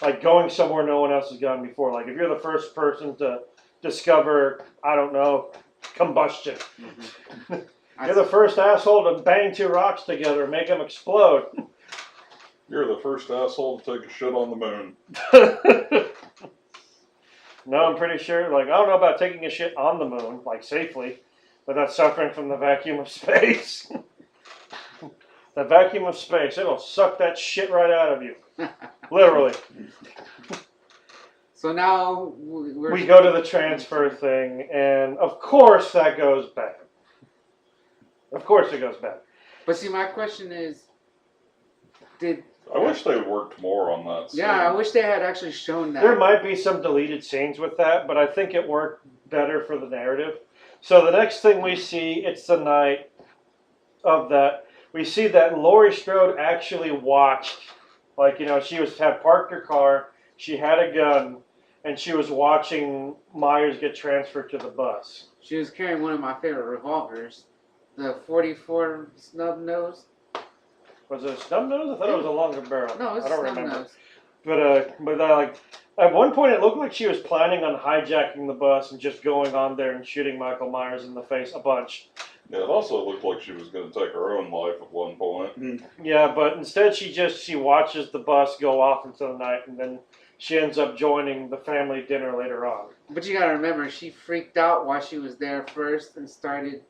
like going somewhere no one else has gone before. Like if you're the first person to discover, I don't know, combustion. Mm-hmm. You're the first asshole to bang two rocks together and make them explode. You're the first asshole to take a shit on the moon. No, I'm pretty sure. Like, I don't know about taking a shit on the moon, like safely, but that's suffering from the vacuum of space. The vacuum of space, it'll suck that shit right out of you. Literally. So now We go to the transfer thing, and of course that goes bad. Of course it goes bad. But see, my question is, I wish they worked more on that scene. yeah, I wish they had actually shown that. There might be some deleted scenes with that, but I think it worked better for the narrative. So the next thing we see, it's the night of that. We see that Laurie Strode actually watched, like, she had parked her car, she had a gun, and she was watching Myers get transferred to the bus. She was carrying one of my favorite revolvers, the 44 snub nose. Was it a snub nose? I thought it was a longer barrel. No, it's I don't snub remember. nose. But at one point it looked like she was planning on hijacking the bus and just going on there and shooting Michael Myers in the face a bunch. Yeah, it also looked like she was going to take her own life at one point. Yeah, but instead she watches the bus go off into the night, and then she ends up joining the family dinner later on. But you gotta remember, she freaked out while she was there first and started.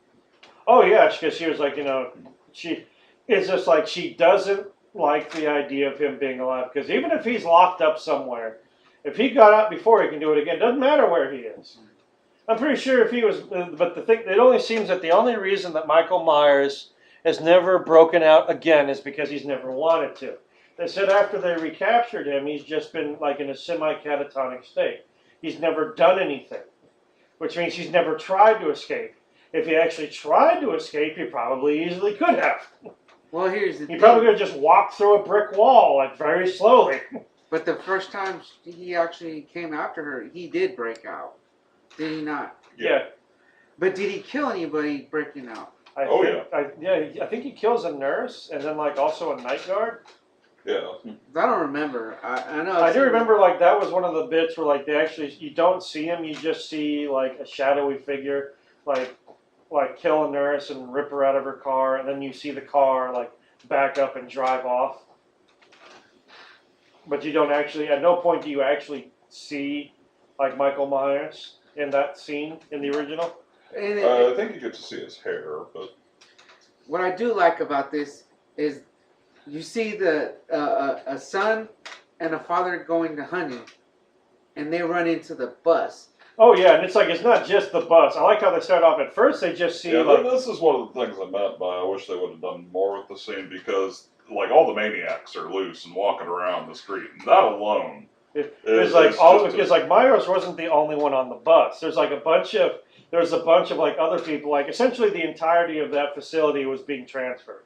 Oh yeah, because she was like, it's just like she doesn't like the idea of him being alive. Because even if he's locked up somewhere, if he got out before, he can do it again. Doesn't matter where he is. I'm pretty sure if he was, but it only seems that the only reason that Michael Myers has never broken out again is because he's never wanted to. They said after they recaptured him, he's just been like in a semi-catatonic state. He's never done anything, which means he's never tried to escape. If he actually tried to escape, he probably easily could have. Well, here's the thing. He probably could have just walked through a brick wall, like very slowly. But the first time he actually came after her, he did break out. Did he not? Yeah. But did he kill anybody breaking out? I think he kills a nurse and then like also a night guard. Yeah. I don't remember. I know. I do remember like that was one of the bits where like they actually, you don't see him, you just see like a shadowy figure like kill a nurse and rip her out of her car, and then you see the car like back up and drive off. But you don't actually, at no point do you actually see like Michael Myers in that scene in the original. And I think you get to see his hair, but what I do like about this is you see a son and a father going to hunting, and they run into the bus. Oh yeah, and it's like it's not just the bus. I like how they start off at first. They just see this is one of the things I meant by I wish they would have done more with the scene, because like all the maniacs are loose and walking around the street, and that alone. It's like all because like Myers wasn't the only one on the bus. There's a bunch of like other people. Like essentially the entirety of that facility was being transferred.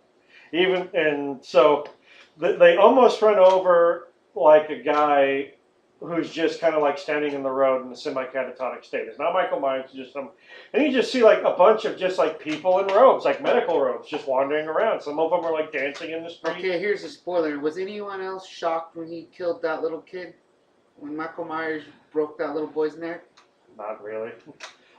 So they almost run over like a guy who's just kind of like standing in the road in a semi-catatonic state. It's not Michael Myers, it's just and you just see like a bunch of just like people in robes, like medical robes, just wandering around. Some of them are like dancing in the street. Okay, here's a spoiler. Was anyone else shocked when he killed that little kid? When Michael Myers broke that little boy's neck? Not really.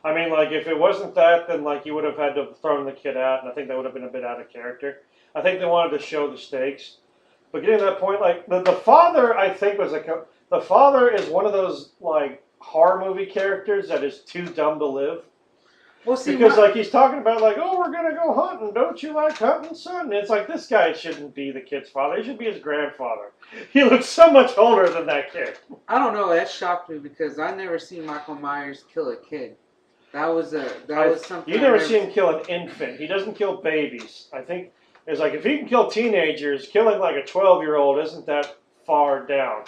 I mean, like, if it wasn't that, then, like, you would have had to have thrown the kid out, and I think that would have been a bit out of character. I think they wanted to show the stakes. But getting to that point, like, the father, I think, the father is one of those, like, horror movie characters that is too dumb to live. Well, see, because, like, he's talking about, like, oh, we're going to go hunting. Don't you like hunting, son? And it's like, this guy shouldn't be the kid's father. He should be his grandfather. He looks so much older than that kid. I don't know. That shocked me because I never seen Michael Myers kill a kid. That was something. You never see him kill an infant. He doesn't kill babies. I think it's like if he can kill teenagers, killing like a 12-year-old isn't that far down.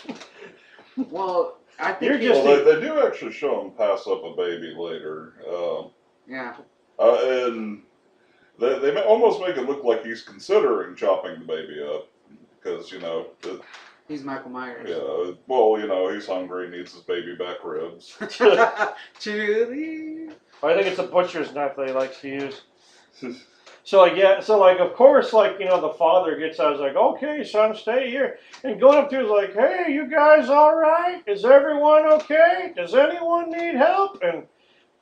Well, I think they do actually show him pass up a baby later. Yeah. And they almost make it look like he's considering chopping the baby up because he's Michael Myers. Yeah. Well, he's hungry, needs his baby back ribs. Julie. I think it's a butcher's knife that he likes to use. So of course, the father gets out, like, okay, son, stay here. And going up to is like, hey, you guys all right? Is everyone okay? Does anyone need help? And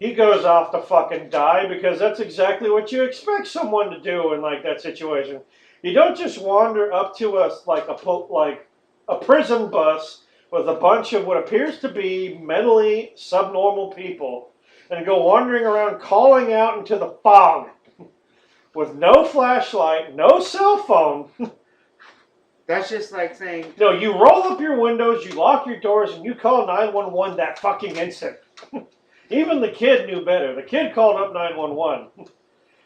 he goes off to fucking die because that's exactly what you expect someone to do in, like, that situation. You don't just wander up to us like a prison bus with a bunch of what appears to be mentally subnormal people and go wandering around calling out into the fog with no flashlight, no cell phone. That's just like saying, No, you roll up your windows, you lock your doors, and you call 911 that fucking instant. Even the kid knew better. The kid called up 911.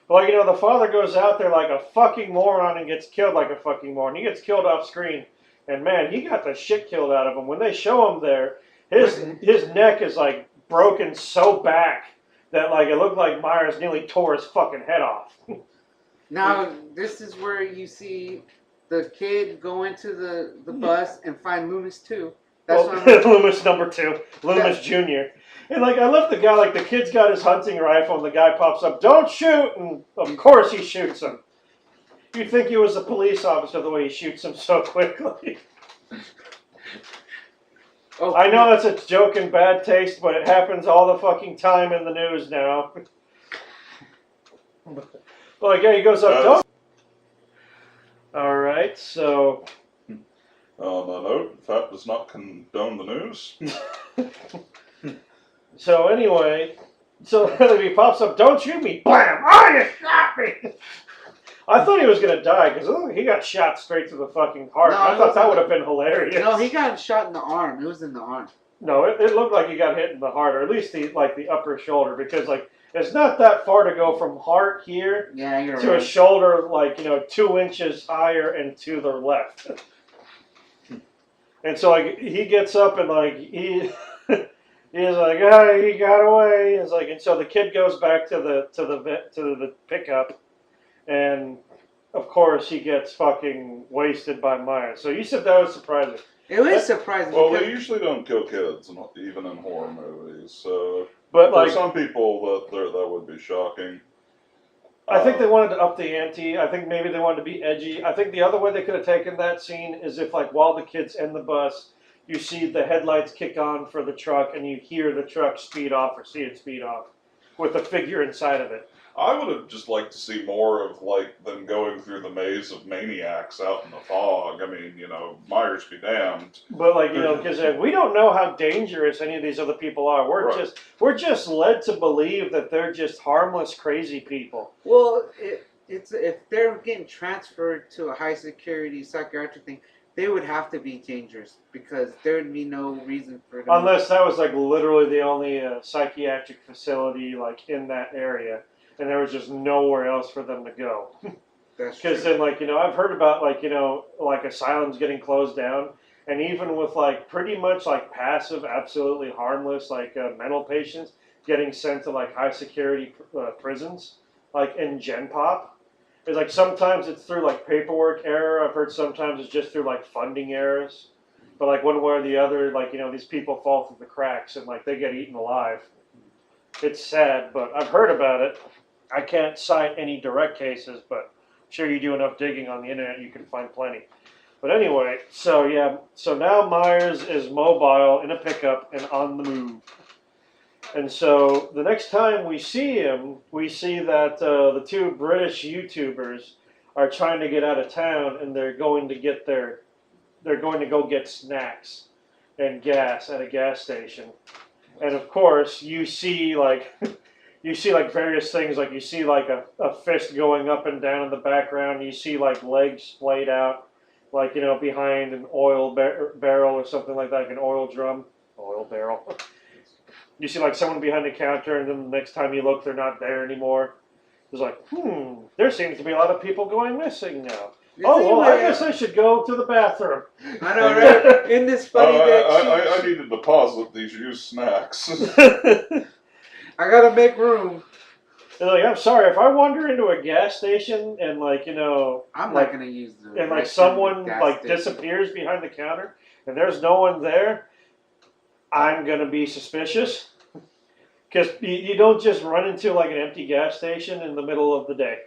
Like, the father goes out there like a fucking moron and gets killed like a fucking moron. He gets killed off screen. And man, he got the shit killed out of him. When they show him there, his neck is like broken so back that like it looked like Myers nearly tore his fucking head off. now this is where you see the kid go into the bus and find Loomis too. That's what I'm Loomis number 2, Loomis Jr. And like I love the guy, like the kid's got his hunting rifle and the guy pops up, "Don't shoot!" And of course he shoots him. You'd think he was a police officer the way he shoots him so quickly. Oh, I know that's a joke in bad taste, but it happens all the fucking time in the news now. But like, yeah, he goes up, "Don't." All right, so. On a note, FAT does not condone the news. So anyway, so he pops up, "Don't shoot me!" Blam! Oh, you shot me! I thought he was gonna die because he got shot straight through the fucking heart. No, I thought that would have been hilarious. No, he got shot in the arm. It was in the arm. No, it looked like he got hit in the heart, or at least the upper shoulder, because like it's not that far to go from heart here Yeah, you're to right. a shoulder 2 inches higher and to the left. And so like he gets up and like he's like, "Ah, he got away." It's like, and so the kid goes back to the pickup, and of course he gets fucking wasted by Myers. So you said that was surprising. It was surprising. Well, because they usually don't kill kids, even in horror movies. So But for like, some people, that would be shocking. I think they wanted to up the ante. I think maybe they wanted to be edgy. I think the other way they could have taken that scene is if, like, while the kid's in the bus, you see the headlights kick on for the truck and you hear the truck speed off or see it speed off with a figure inside of it. I would have just liked to see more of like them going through the maze of maniacs out in the fog. I mean, Myers be damned. But like, because we don't know how dangerous any of these other people are. We're just led to believe that they're just harmless, crazy people. Well, it's if they're getting transferred to a high security psychiatric thing, they would have to be dangerous because there would be no reason for them. Unless that was like literally the only psychiatric facility like in that area, and there was just nowhere else for them to go. Because then, like, I've heard about like asylums getting closed down, and even with like pretty much like passive, absolutely harmless mental patients getting sent to like high security prisons, like in Gen Pop. It's like sometimes it's through like paperwork error. I've heard sometimes it's just through like funding errors. But like one way or the other, like these people fall through the cracks and like they get eaten alive. It's sad, but I've heard about it. I can't cite any direct cases, but I'm sure you do enough digging on the internet, you can find plenty. But anyway, so yeah, so now Myers is mobile in a pickup and on the move. And so the next time we see him, we see that the 2 British YouTubers are trying to get out of town, and they're going to go get snacks and gas at a gas station. And of course, you see like various things, like you see like a fist going up and down in the background. You see like legs splayed out, like behind an oil barrel or something like that, like an oil drum, oil barrel. You see like someone behind the counter, and then the next time you look, they're not there anymore. It's like, there seems to be a lot of people going missing now. I guess I should go to the bathroom. I know, right? Isn't this funny I need to deposit these used snacks. I gotta make room. They're like, I'm sorry, if I wander into a gas station and I'm not gonna use the. And like someone disappears behind the counter and there's no one there, I'm gonna be suspicious. Because you don't just run into like an empty gas station in the middle of the day.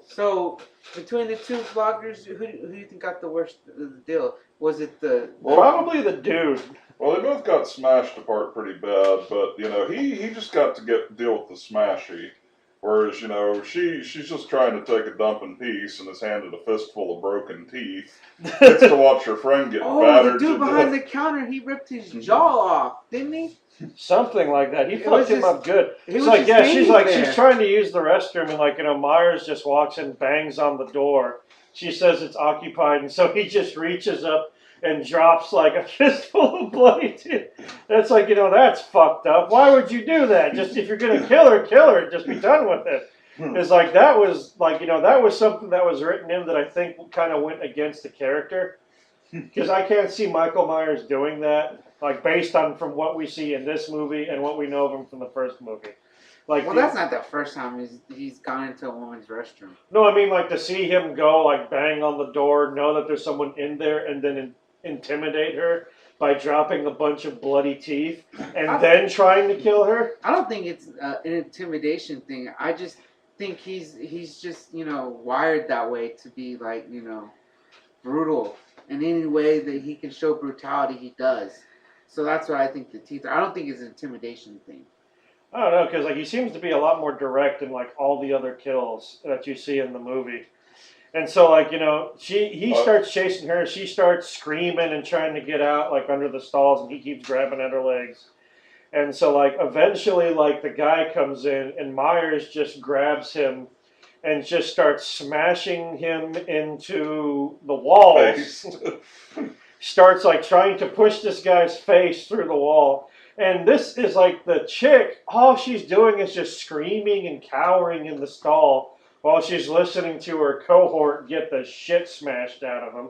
So between the 2 vloggers, who do you think got the worst deal? Was it probably the dude? Well, they both got smashed apart pretty bad, but he just got to deal with the smashy. Whereas, you know, she's just trying to take a dump in peace and is handed a fistful of broken teeth. Gets to watch her friend get battered the dude to behind death. the counter, he ripped his jaw off, didn't he? Something like that. He It fucked was him just- up good. he It's was like, just yeah, she's hanging like, there. she's trying to use the restroom, and like, you know, Myers just walks in, bangs on the door. She says it's occupied, and so he just reaches up and drops like a fistful of bloody teeth. That's like, you know, that's fucked up. Why would you do that? Just if you're gonna kill her. Just be done with it. It's like that was like, you know, that was something that was written in that I think kind of went against the character, because I can't see Michael Myers doing that. Like based on from what we see in this movie and what we know of him from the first movie. Like, Well, that's not the first time he's gone into a woman's restroom. no, I mean like to see him go like bang on the door, know that there's someone in there, and then intimidate her by dropping a bunch of bloody teeth and then trying to kill her. I don't think it's an intimidation thing. I just think he's just, you know, wired that way to be like, you know, brutal in any way that he can show brutality. He does. So that's what I think the teeth are. I don't think it's an intimidation thing. I don't know, because like he seems to be a lot more direct in like all the other kills that you see in the movie. And so, like, you know, he starts chasing her. She starts screaming and trying to get out, like, under the stalls, and he keeps grabbing at her legs. And so, like, eventually, like, the guy comes in, and Myers just grabs him and just starts smashing him into the walls. Starts, like, trying to push this guy's face through the wall. And this is, like, the chick, all she's doing is just screaming and cowering in the stall while she's listening to her cohort get the shit smashed out of them.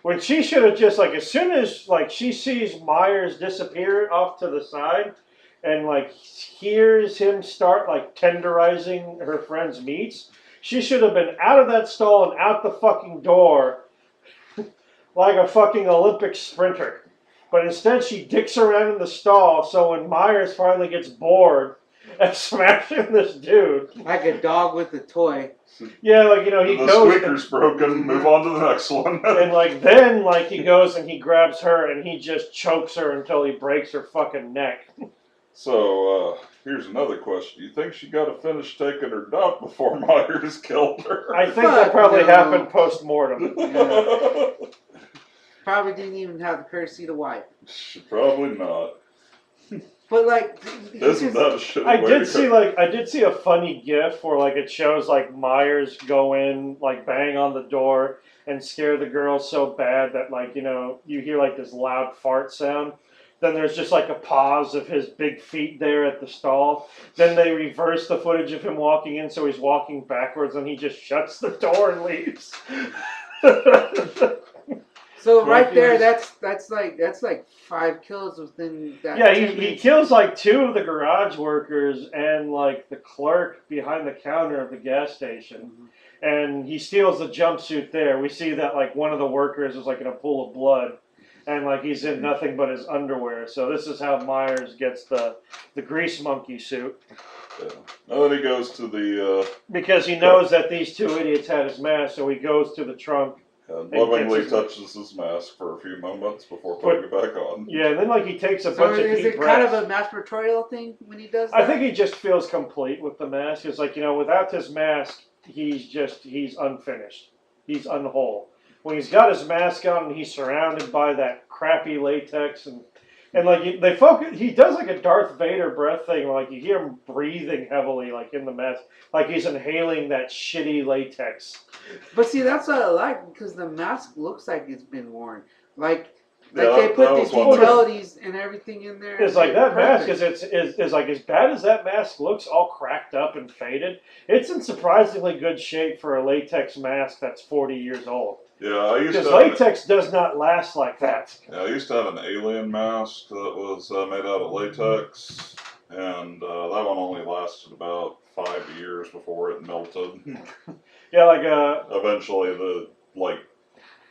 When she should have just, like, as soon as, like, she sees Myers disappear off to the side and, like, hears him start, like, tenderizing her friend's meats, she should have been out of that stall and out the fucking door like a fucking Olympic sprinter. But instead, she dicks around in the stall, so when Myers finally gets bored and smashing this dude, Like a dog with a toy. yeah, like, you know, he The goes squeaker's broken. Move on to the next one. and like then like he goes and he grabs her and he just chokes her until he breaks her fucking neck. So, here's another question. You think she got to finish taking her dump before Myers killed her? I think that Fuck probably no. happened post-mortem. Probably didn't even have the courtesy to wipe. Probably not. But like, Isn't that a shitty I way did to see go? like I did see a funny gif where like it shows like Myers go in, like bang on the door and scare the girl so bad that like, you know, you hear like this loud fart sound. Then there's just like a pause of his big feet there at the stall. Then they reverse the footage of him walking in, so he's walking backwards and he just shuts the door and leaves. so right there, that's like 5 kills within that. Yeah, 10 he minutes. kills like 2 of the garage workers and like the clerk behind the counter of the gas station. And he steals the jumpsuit there. We see that like one of the workers is like in a pool of blood. And like he's in nothing but his underwear. So this is how Myers gets the grease monkey suit. Yeah. And then he goes to the... Because he knows that these 2 idiots had his mask, so he goes to the trunk. and lovingly touches his mask for a few moments before putting it back on. Yeah, and then like he takes a So bunch of is deep it breaths. kind of a masturbatorial thing when he does that? I think he just feels complete with the mask. It's like, you know, without his mask, he's unfinished. He's unwhole. When he's got his mask on and he's surrounded by that crappy latex and like they focus, he does like a Darth Vader breath thing. Where, like you hear him breathing heavily, like in the mask, like he's inhaling that shitty latex. But see, that's what I like because the mask looks like it's been worn. Like Yeah, they put that these was one thing. utilities and everything in there. It's like that mask Perfect. is like as bad as that mask looks, all cracked up and faded. It's in surprisingly good shape for a latex mask that's 40 years old. Yeah, I used Because to have, latex does not last like that. I used to have an alien mask that was made out of latex, and that one only lasted about 5 years before it melted. Yeah, like Eventually,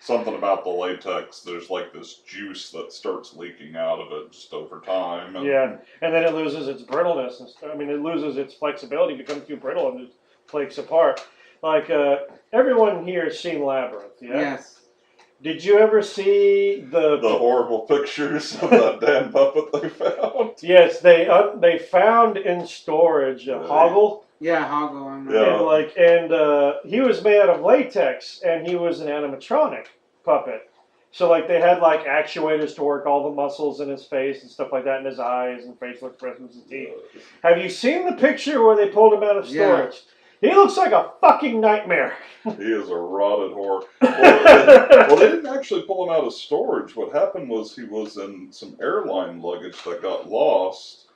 something about the latex, there's like this juice that starts leaking out of it just over time. And yeah, and then it loses its brittleness. I mean, it loses its flexibility, becomes too brittle, and it flakes apart. Like everyone here has seen Labyrinth, yeah? Yes. Did you ever see the horrible pictures of that damn puppet they found. Yes, they found in storage a hoggle. Yeah, Hongo. Yeah. And he was made out of latex, and he was an animatronic puppet. So like they had like actuators to work all the muscles in his face and stuff like that, in his eyes and facial expressions and teeth. Have you seen the picture where they pulled him out of storage? Yeah. He looks like a fucking nightmare. He is a rotted whore. Well, they didn't actually pull him out of storage. What happened was he was in some airline luggage that got lost.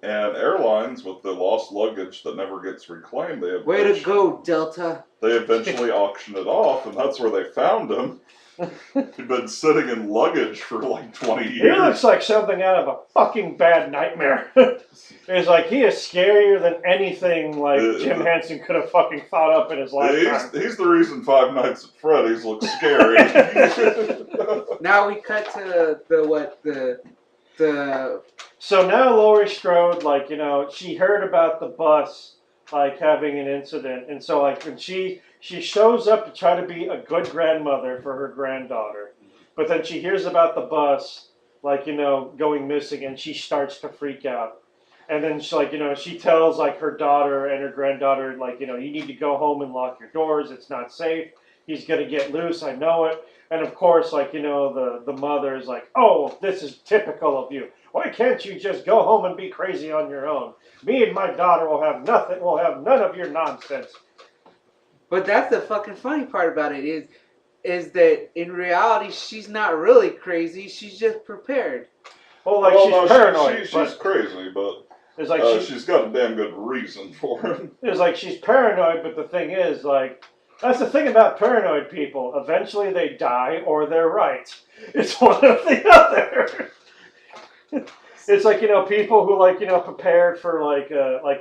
And airlines with the lost luggage that never gets reclaimed, way to go, Delta. They eventually auctioned it off, and that's where they found him. He'd been sitting in luggage for like 20 years. He looks like something out of a fucking bad nightmare. It's like he is scarier than anything like Jim Henson could have fucking thought up in his lifetime. He's the reason Five Nights at Freddy's looks scary. Now we cut to the So now Laurie Strode, like, you know, she heard about the bus, like, having an incident. And so, like, when she shows up to try to be a good grandmother for her granddaughter. But then she hears about the bus, like, you know, going missing, and she starts to freak out. And then, she, like, you know, she tells, like, her daughter and her granddaughter, like, you know, you need to go home and lock your doors. It's not safe. He's going to get loose. I know it. And, of course, like, you know, the mother is like, oh, this is typical of you. Why can't you just go home and be crazy on your own? Me and my daughter will have nothing. We'll have none of your nonsense. But that's the fucking funny part about it is that in reality she's not really crazy. She's just prepared. Well, like she's paranoid. She's crazy, but it's like she's got a damn good reason for it. It's like she's paranoid, but the thing is, like, that's the thing about paranoid people. Eventually they die or they're right. It's one or the other. It's like, you know, people who, like, you know, prepared for, like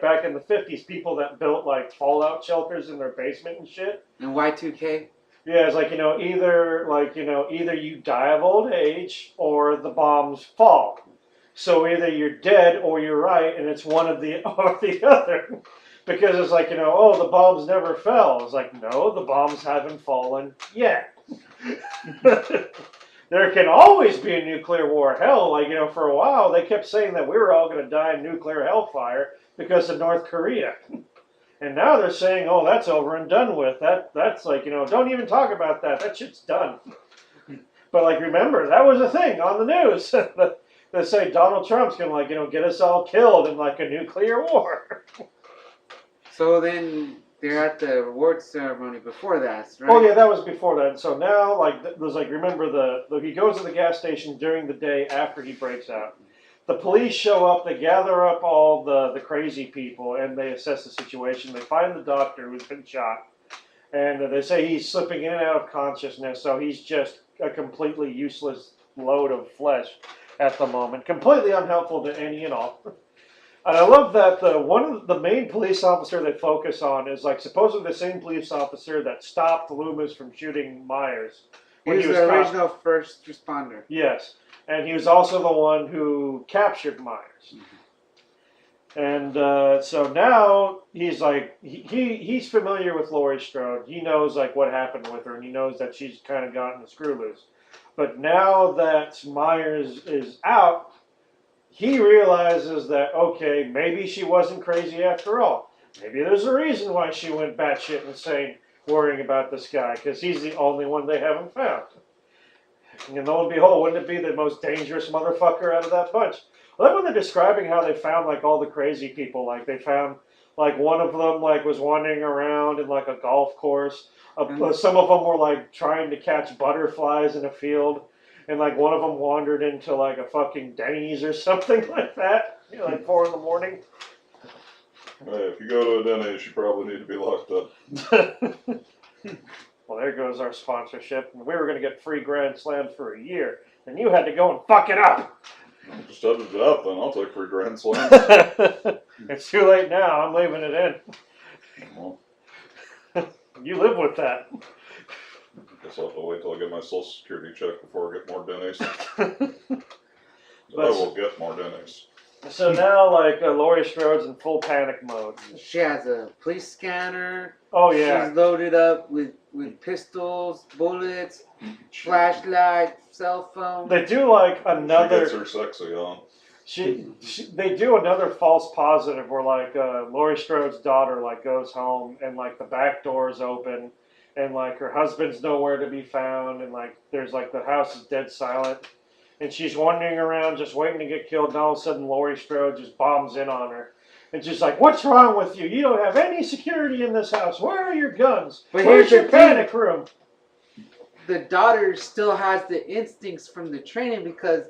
back in the 50s, people that built, like, fallout shelters in their basement and shit. And Y2K? Yeah, it's like, you know, either you die of old age or the bombs fall. So either you're dead or you're right, and it's one of the or the other. Because it's like, you know, oh, the bombs never fell. It's like, no, the bombs haven't fallen yet. There can always be a nuclear war. Hell, like, you know, for a while, they kept saying that we were all going to die in nuclear hellfire because of North Korea. And now they're saying, oh, that's over and done with. That's like, you know, don't even talk about that. That shit's done. But, like, remember, that was a thing on the news. They say Donald Trump's going to, like, you know, get us all killed in, like, a nuclear war. So then they're at the award ceremony before that, right? Oh yeah, that was before that. So now, like, there's like, remember he goes to the gas station during the day after he breaks out. The police show up. They gather up all the crazy people and they assess the situation. They find the doctor who's been shot, and they say he's slipping in and out of consciousness. So he's just a completely useless load of flesh at the moment, completely unhelpful to any and all. And I love that the main police officer they focus on is, like, supposedly the same police officer that stopped Loomis from shooting Myers. He was the original first responder. Yes, and he was also the one who captured Myers. And so now he's like he's familiar with Laurie Strode. He knows, like, what happened with her, and he knows that she's kind of gotten the screw loose. But now that Myers is out, he realizes that, okay, maybe she wasn't crazy after all. Maybe there's a reason why she went batshit insane worrying about this guy, because he's the only one they haven't found. And lo and behold, wouldn't it be the most dangerous motherfucker out of that bunch? I like when they're describing how they found, like, all the crazy people. Like, they found, like, one of them, like, was wandering around in, like, a golf course. Some of them were, like, trying to catch butterflies in a field. And, like, one of them wandered into, like, a fucking Denny's or something like that. You know, like 4 in the morning. Hey, if you go to a Denny's, you probably need to be locked up. Well, there goes our sponsorship. We were going to get free Grand Slams for a year. And you had to go and fuck it up. Just edit it out, then. I'll take free Grand Slams. It's too late now. I'm leaving it in. Well, You live with that. guess I'll have to wait till I get my Social Security check before I get more Denny's. I will get more Denny's. So now, like, Laurie Strode's in full panic mode. She has a police scanner. Oh, yeah. She's loaded up with pistols, bullets, flashlight, cell phone. They do, like, another... She gets her sexy on. They do another false positive where like Laurie Strode's daughter like goes home and like the back door is open and like her husband's nowhere to be found and like there's like the house is dead silent and she's wandering around just waiting to get killed and all of a sudden Laurie Strode just bombs in on her and she's like, "What's wrong with you? You don't have any security in this house. Where are your guns? But Where's here's your the thing. panic room?" The daughter still has the instincts from the training because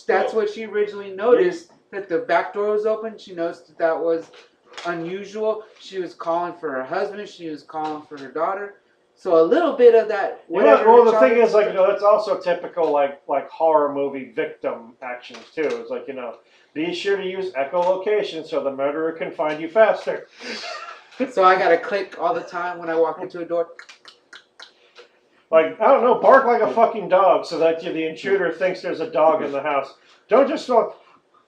that's what she originally noticed, that the back door was open. She noticed that was unusual. She was calling for her husband. She was calling for her daughter. So a little bit of that. Well, the thing is, like, you know, that's also typical, like horror movie victim actions too. It's like, you know, be sure to use echolocation so the murderer can find you faster. So I gotta click all the time when I walk into a door. Like, I don't know, bark like a fucking dog so that the intruder thinks there's a dog in the house. Don't just go.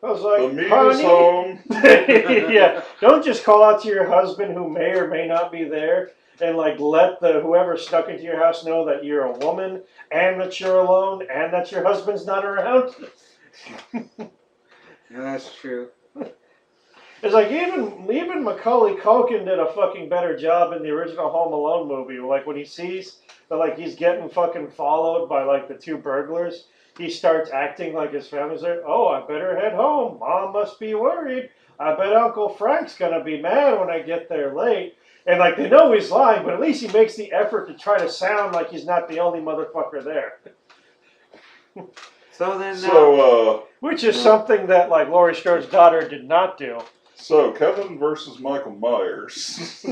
I was like, The meat "Honey." is home. Yeah, don't just call out to your husband who may or may not be there. And like let whoever snuck into your house know that you're a woman and that you're alone and that your husband's not around. Yeah, that's true. It's like even Macaulay Culkin did a fucking better job in the original Home Alone movie. Like when he sees that like he's getting fucking followed by like the two burglars, he starts acting like his family's there. "Oh, I better head home. Mom must be worried. I bet Uncle Frank's gonna be mad when I get there late." And like they know he's lying, but at least he makes the effort to try to sound like he's not the only motherfucker there. So then, Which is something that like Laurie Strode's daughter did not do. So Kevin versus Michael Myers.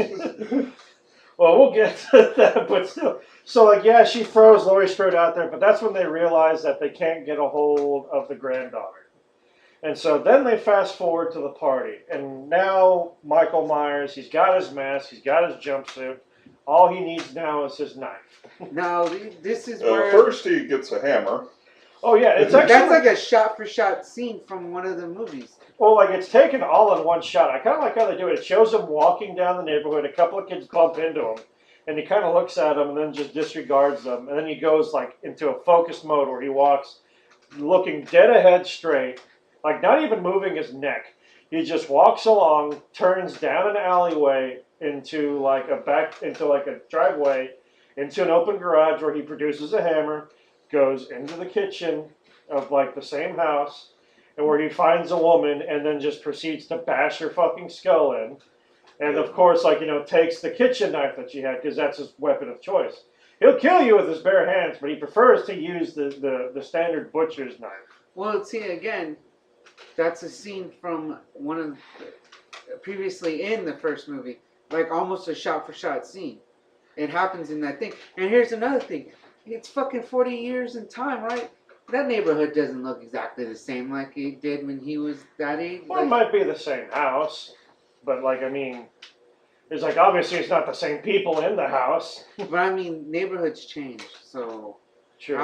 Well, we'll get to that, but still. So like, yeah, she throws Laurie Strode out there, but that's when they realize that they can't get a hold of the granddaughter. And so then they fast forward to the party. And now Michael Myers, he's got his mask, he's got his jumpsuit. All he needs now is his knife. now this is where First he gets a hammer. Oh yeah, it's actually that's like a shot-for-shot scene from one of the movies. well, like it's taken all in one shot. I kind of like how they do it. It shows him walking down the neighborhood. A couple of kids bump into him, and he kind of looks at them and then just disregards them. And then he goes like into a focused mode where he walks, looking dead ahead straight. Like not even moving his neck. He just walks along, turns down an alleyway into like a driveway, into an open garage where he produces a hammer, goes into the kitchen of like the same house, and where he finds a woman and then just proceeds to bash her fucking skull in. And of course, like, you know, takes the kitchen knife that she had because that's his weapon of choice. He'll kill you with his bare hands, but he prefers to use the standard butcher's knife. Well, see again. That's a scene from one of previously in the first movie, like almost a shot-for-shot scene. It happens in that thing. And here's another thing: it's fucking 40 years in time, right? That neighborhood doesn't look exactly the same like it did when he was that age. Well, it might be the same house, but like I mean, there's like obviously it's not the same people in the house. But I mean, neighborhoods change, so Sure.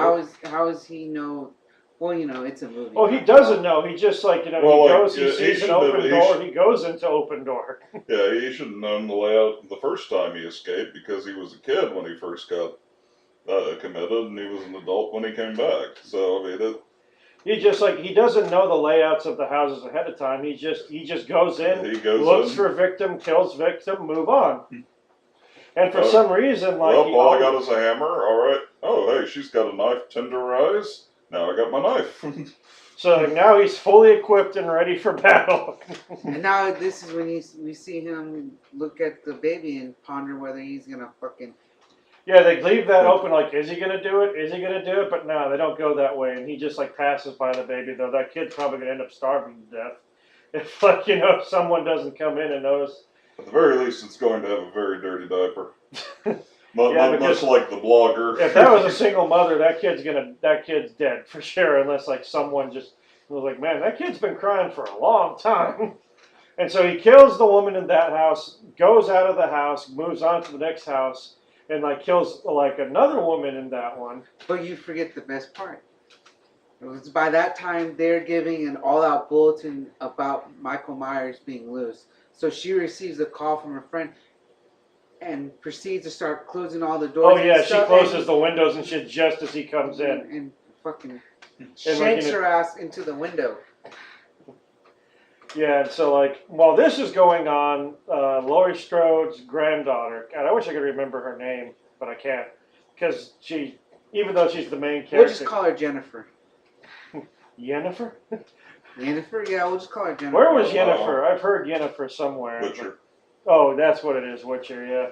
how is he know? Well, you know, it's a movie. Oh, he doesn't know. He just like, you know, Well, he like, goes, he yeah, sees he an open should- door, he goes into open door. Yeah, he should have known the layout the first time he escaped because he was a kid when he first got committed, and he was an adult when he came back. So I mean, He doesn't know the layouts of the houses ahead of time. He just goes in, he goes looks in. for victim, kills victim, move on. And for Oh. some reason, like Well, all I got is a hammer. All right. Oh, hey, she's got a knife. Tenderize. Now I got my knife. so like, now he's fully equipped and ready for battle. And now this is when we see him look at the baby and ponder whether he's gonna fucking. Yeah, they leave that open. Like, is he gonna do it? Is he gonna do it? But no, they don't go that way. And he just like passes by the baby. Though that kid's probably gonna end up starving to death if, like, you know, if someone doesn't come in and notice. At the very least, it's going to have a very dirty diaper. Yeah, but Much just- like the blogger. If that was a single mother, that kid's dead for sure. Unless like someone just was like, man, that kid's been crying for a long time. And so he kills the woman in that house, goes out of the house, moves on to the next house, and like kills like another woman in that one. But you forget the best part. It was by that time they're giving an all-out bulletin about Michael Myers being loose. So she receives a call from her friend and proceeds to start closing all the doors. Oh yeah, and she stuff, closes the windows and shit just as he comes in. and fucking like, shanks you know- her ass into the window. Yeah, and so like while this is going on, Laurie Strode's granddaughter, God, I wish I could remember her name, but I can't, because she, even though she's the main character, We'll just call her Jennifer. Yennefer. Yennefer? Yeah, we'll just call her Jennifer. Where was Yennefer? I've heard Yennefer somewhere. Witcher. Oh, that's what it is, Witcher. Yeah,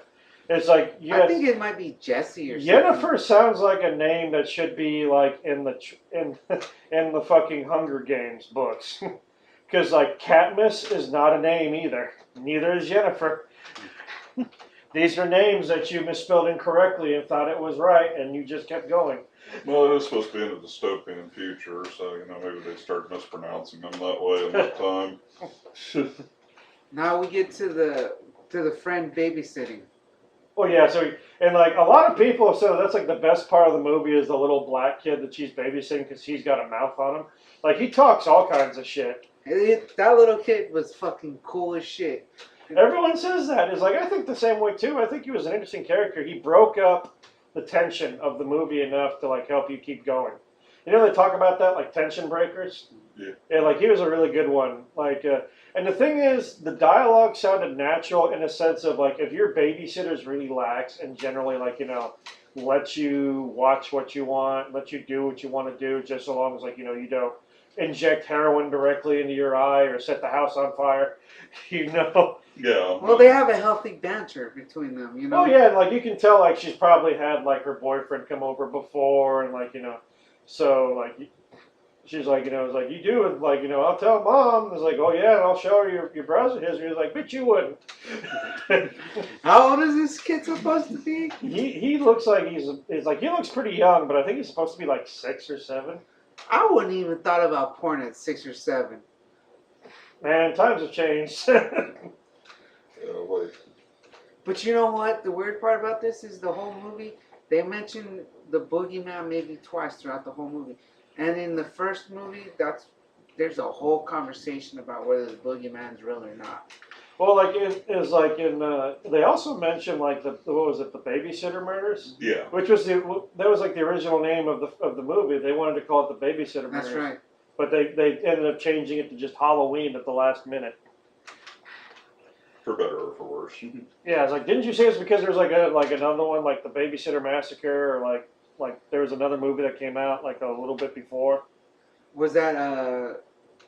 it's like I think it might be Jesse or something. Yennefer sounds like a name that should be like in the fucking Hunger Games books, because like Katniss is not a name either. Neither is Yennefer. These are names that you misspelled incorrectly and thought it was right, and you just kept going. Well, it is supposed to be in a dystopian future, so maybe they start mispronouncing them that way in that time. Now we get to the friend babysitting. Oh yeah, so and like a lot of people have said that's like the best part of the movie is the little black kid that she's babysitting because he's got a mouth on him. Like he talks all kinds of shit. That little kid was fucking cool as shit. Everyone says that. It's like I think the same way too. I think he was an interesting character. He broke up the tension of the movie enough to like help you keep going. You know they talk about that like tension breakers. Yeah. Yeah, like he was a really good one. Like, and the thing is, the dialogue sounded natural in a sense of like if your babysitter's really lax and generally like let you watch what you want, let you do what you want to do, just so long as like you don't inject heroin directly into your eye or set the house on fire, Yeah. Well, they have a healthy banter between them, you know. Oh yeah, and like you can tell like she's probably had like her boyfriend come over before, and like so like she's like it's like you do it like I'll tell mom. It's like oh yeah, and I'll show her your browser history. It's like bitch you wouldn't. How old is this kid supposed to be? He looks like he's like he looks pretty young, but I think he's supposed to be like 6 or 7. I wouldn't even thought about porn at 6 or 7. Man, times have changed. Like, But you know what? The weird part about this is the whole movie. They mention the boogeyman maybe twice throughout the whole movie, and in the first movie, there's a whole conversation about whether the boogeyman's real or not. Well, like it is like in they also mentioned like the what was it the babysitter murders? yeah. Which was that was like the original name of the movie. They wanted to call it the babysitter murders. That's right. But they ended up changing it to just Halloween at the last minute. For better or for worse. Yeah, it's like didn't you say it's because there was like another one like the Babysitter Massacre or like there was another movie that came out like a little bit before. Was that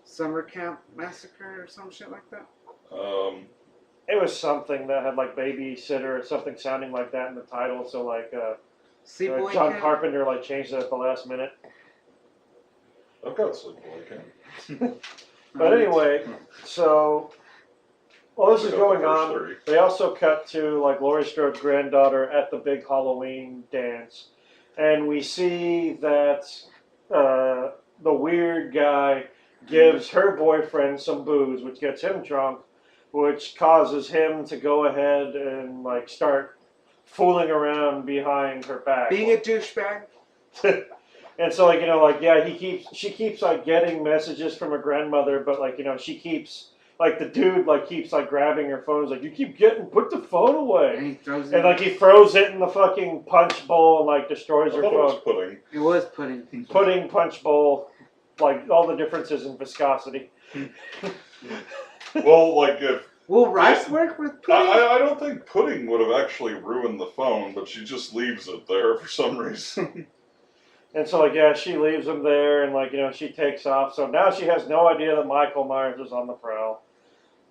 Summer Camp Massacre or some shit like that? It was something that had like babysitter or something sounding like that in the title. So like Sleepaway John Camp? Carpenter like changed it at the last minute. I've got Sleepaway Camp. But anyway, so while this is Check out going the first on, 3. they also cut to like Laurie Strode's granddaughter at the big Halloween dance, and we see that the weird guy gives her boyfriend some booze, which gets him drunk, which causes him to go ahead and like start fooling around behind her back. Being a douchebag. And so like yeah, she keeps like getting messages from her grandmother, but like she keeps like the dude like keeps like grabbing her phone. He's like, you keep put the phone away. And he throws And like he throws it in the fucking punch bowl and like destroys I her thought it was phone. pudding. It was pudding. Pudding, punch bowl, like all the differences in viscosity. Well, like if Will rice work with pudding? I don't think pudding would have actually ruined the phone, but she just leaves it there for some reason. And so like yeah, she leaves him there and like she takes off. So now she has no idea that Michael Myers is on the prowl.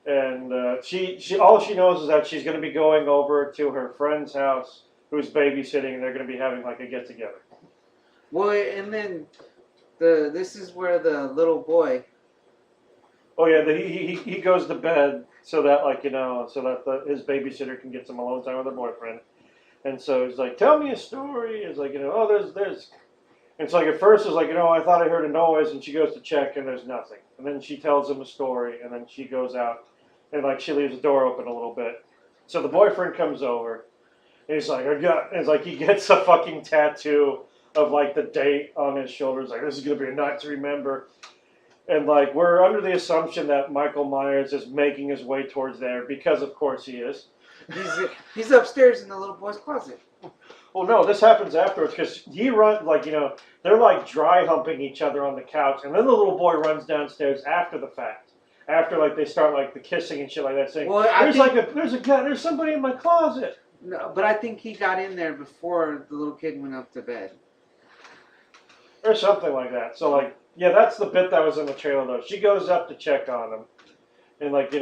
And she all she knows is that she's going to be going over to her friend's house who's babysitting, and they're going to be having like a get together. Well, and then this is where the little boy. Oh yeah, he goes to bed so that like so that his babysitter can get some alone time with her boyfriend. And so he's like, tell me a story. It's like oh there's. And it's like at first it's like I thought I heard a noise, and she goes to check and there's nothing. And then she tells him a story, and then she goes out. And like she leaves the door open a little bit, so the boyfriend comes over, and he's like, it's like he gets a fucking tattoo of like the date on his shoulder. He's like, this is gonna be a night to remember. And like we're under the assumption that Michael Myers is making his way towards there because of course he is. He's upstairs in the little boy's closet. Well, no, this happens afterwards because he runs like they're like dry humping each other on the couch, and then the little boy runs downstairs after the fact. after like they start like the kissing and shit like that, saying, Well, there's somebody in my closet. No, but I think he got in there before the little kid went up to bed. Or something like that. So like, yeah, that's the bit that was in the trailer though. She goes up to check on him. And like,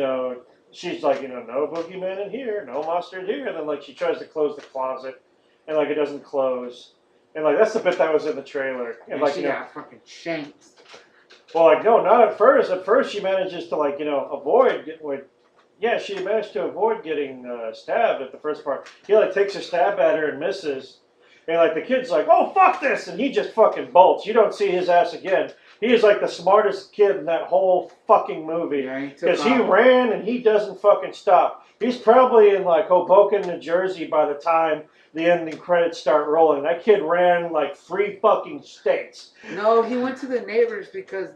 she's like, no boogeyman in here, no mustard here. And then like she tries to close the closet and like it doesn't close. And like that's the bit that was in the trailer. And like, she got fucking shanked. Well, like, no, not at first. At first she manages to like, avoid getting, yeah, she managed to avoid getting stabbed at the first part. He like takes a stab at her and misses. And like the kid's like, oh fuck this, and he just fucking bolts. You don't see his ass again. He is like the smartest kid in that whole fucking movie. Yeah, because he ran and he doesn't fucking stop. He's probably in like Hoboken, New Jersey by the time the ending credits start rolling. That kid ran like 3 fucking states. No, he went to the neighbors because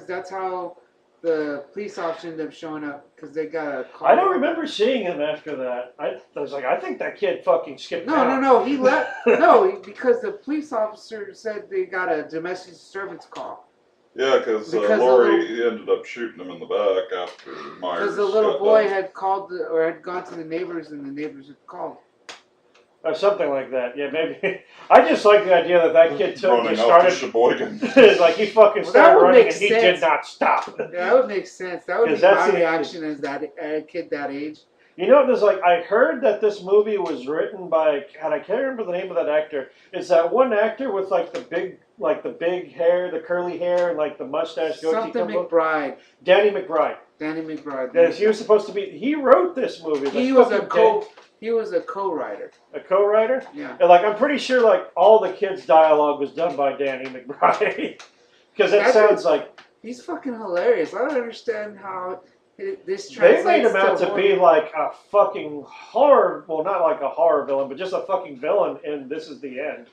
that's how the police officer ended up showing up because they got a call. I don't remember seeing him after that. I was like, I think that kid fucking skipped out. No, he left. No, because the police officer said they got a domestic disturbance call. Yeah, because Lori ended up shooting him in the back after Myers. Because the little boy had called or had gone to the neighbors and the neighbors had called. Or something like that. Yeah, maybe. I just like the idea that kid running just out to started. Sheboygan. Like he fucking started running and he sense. did not stop. Yeah, that would make sense. That would be my reaction as a kid that age. There's like I heard that this movie was written by, God, I can't remember the name of that actor. It's that one actor with like the big hair, the curly hair, and like the mustache goatee. Something McBride. Danny McBride. Danny McBride. Yes, he was supposed to be. He wrote this movie. He was a co-writer. A co-writer? Yeah. And like I'm pretty sure like all the kids' dialogue was done by Danny McBride. Because it sounds like he's fucking hilarious. I don't understand how this translates. They made him out to be like a fucking horror. Well, not like a horror villain, but just a fucking villain. And This Is the End,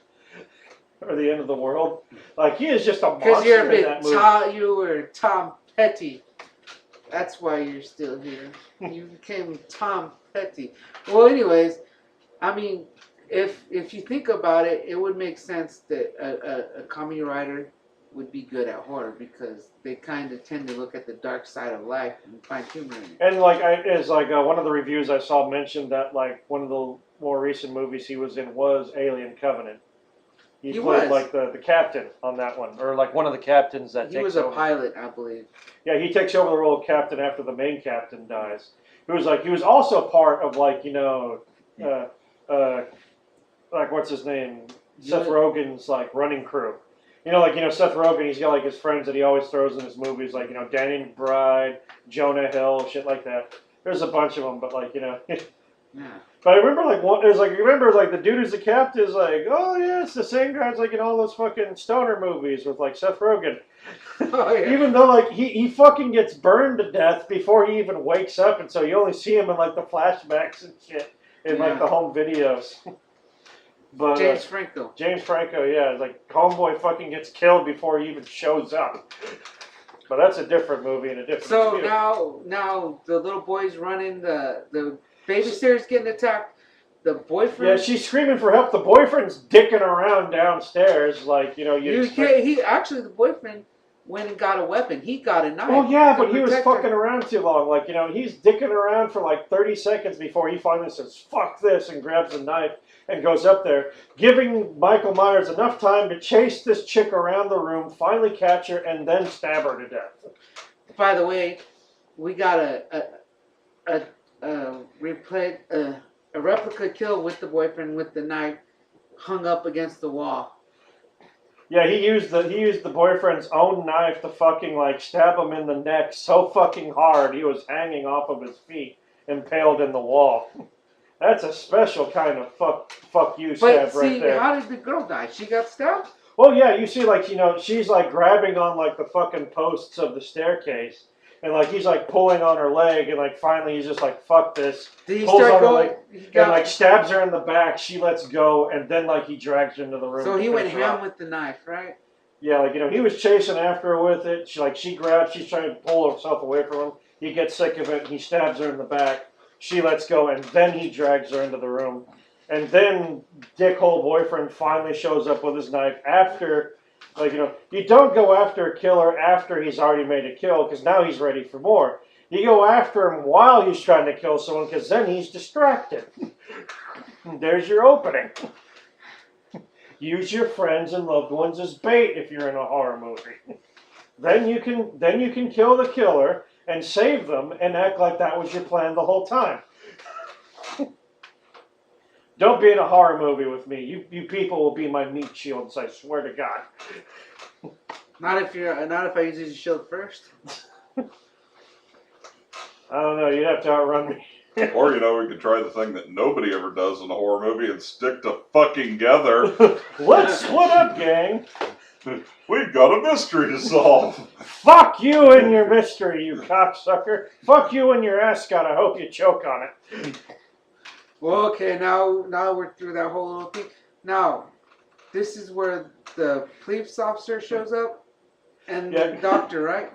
or the end of the world. Like he is just a monster. Because you're a in that movie. you were Tom Petty. That's why you're still here. You became Tom Petty. Well, anyways, I mean, if you think about it, it would make sense that a comedy writer would be good at horror because they kind of tend to look at the dark side of life and find humor in it. And like one of the reviews I saw mentioned that like one of the more recent movies he was in was Alien Covenant. He played like the captain on that one, or like one of the captains that he was a pilot, I believe. Yeah, he takes over the role of captain after the main captain dies. He was also part of like like what's his name, Seth Rogen's like running crew. Seth Rogen, he's got like his friends that he always throws in his movies, like Danny McBride, Jonah Hill, shit like that. There's a bunch of them, but like yeah. But I remember like the dude who's the captain is like, oh yeah, it's the same guy as like in all those fucking stoner movies with like Seth Rogen. Oh, yeah. Even though like he fucking gets burned to death before he even wakes up, and so you only see him in like the flashbacks and shit in like the home videos. But James Franco, yeah, it's like homeboy fucking gets killed before he even shows up. But that's a different movie and a different. So now the little boy's running, the babysitter's getting attacked. The boyfriend. Yeah, she's screaming for help. The boyfriend's dicking around downstairs, like the boyfriend went and got a weapon. He got a knife. Oh yeah, but he was fucking around too long. Like he's dicking around for like 30 seconds before he finally says "fuck this" and grabs a knife and goes up there, giving Michael Myers enough time to chase this chick around the room, finally catch her, and then stab her to death. By the way, we got a replica kill with the boyfriend with the knife hung up against the wall. Yeah, he used the boyfriend's own knife to fucking like stab him in the neck so fucking hard he was hanging off of his feet, impaled in the wall. That's a special kind of fuck you stab right there. But see, how did the girl die? She got stabbed? Well, yeah, you see, like, she's like grabbing on like the fucking posts of the staircase, and like he's like pulling on her leg, and like finally he's just like fuck this. Did he start going? And like stabs her in the back. She lets go, and then like he drags her into the room. So he went ham with the knife, right? Yeah, like he was chasing after her with it. She's trying to pull herself away from him. He gets sick of it, and he stabs her in the back. She lets go, and then he drags her into the room. And then dickhole boyfriend finally shows up with his knife after Like, you don't go after a killer after he's already made a kill, because now he's ready for more. You go after him while he's trying to kill someone, because then he's distracted. There's your opening. Use your friends and loved ones as bait if you're in a horror movie. Then you can kill the killer and save them and act like that was your plan the whole time. Don't be in a horror movie with me. You people will be my meat shields, I swear to God. Not if I use your shield first. I don't know, you'd have to outrun me. Or, we could try the thing that nobody ever does in a horror movie and stick to fucking together. Let's split up, gang. We've got a mystery to solve. Fuck you and your mystery, you cocksucker. Fuck you and your ascot. I hope you choke on it. Well, okay, now we're through that whole little thing. Now, this is where the police officer shows up and the doctor, right?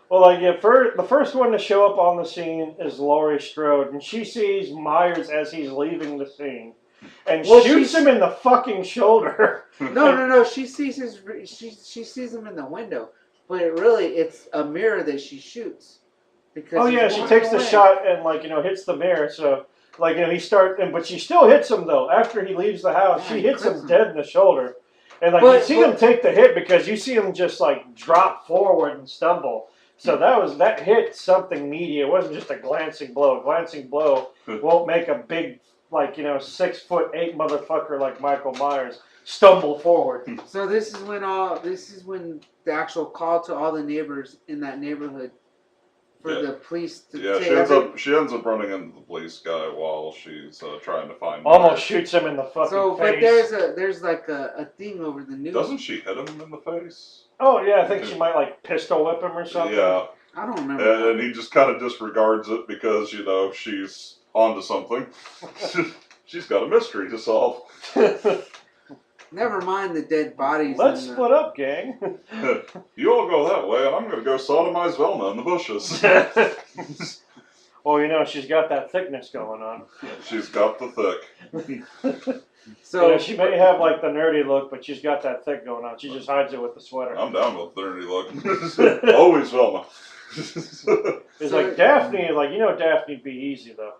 Well, the first one to show up on the scene is Laurie Strode, and she sees Myers as he's leaving the scene, and shoots him in the fucking shoulder. No. She sees she sees him in the window, but it's a mirror that she shoots. Because she takes the shot and hits the mirror. So but she still hits him though. After he leaves the house, she hits him dead in the shoulder, and you see him take the hit because you see him just drop forward and stumble. So that hit something meaty. It wasn't just a glancing blow. A glancing blow won't make a big 6'8" motherfucker like Michael Myers stumble forward. So this is when the actual call to all the neighbors in that neighborhood for the police to she ends up running into the police guy while she's trying to find almost shoots him in the fucking face. But there's a thing over the news. Doesn't she hit him in the face? Oh yeah, I think she might pistol whip him or something. Yeah. I don't remember. And he just kind of disregards it because, she's onto something. She's got a mystery to solve. Never mind the dead bodies. Let's split up, gang. You all go that way, and I'm going to go sodomize Velma in the bushes. Well, she's got that thickness going on. She's got the thick. So she may have the nerdy look, but she's got that thick going on. She just hides it with the sweater. I'm down with the nerdy look. Always Velma. It's Daphne, Daphne'd be easy though.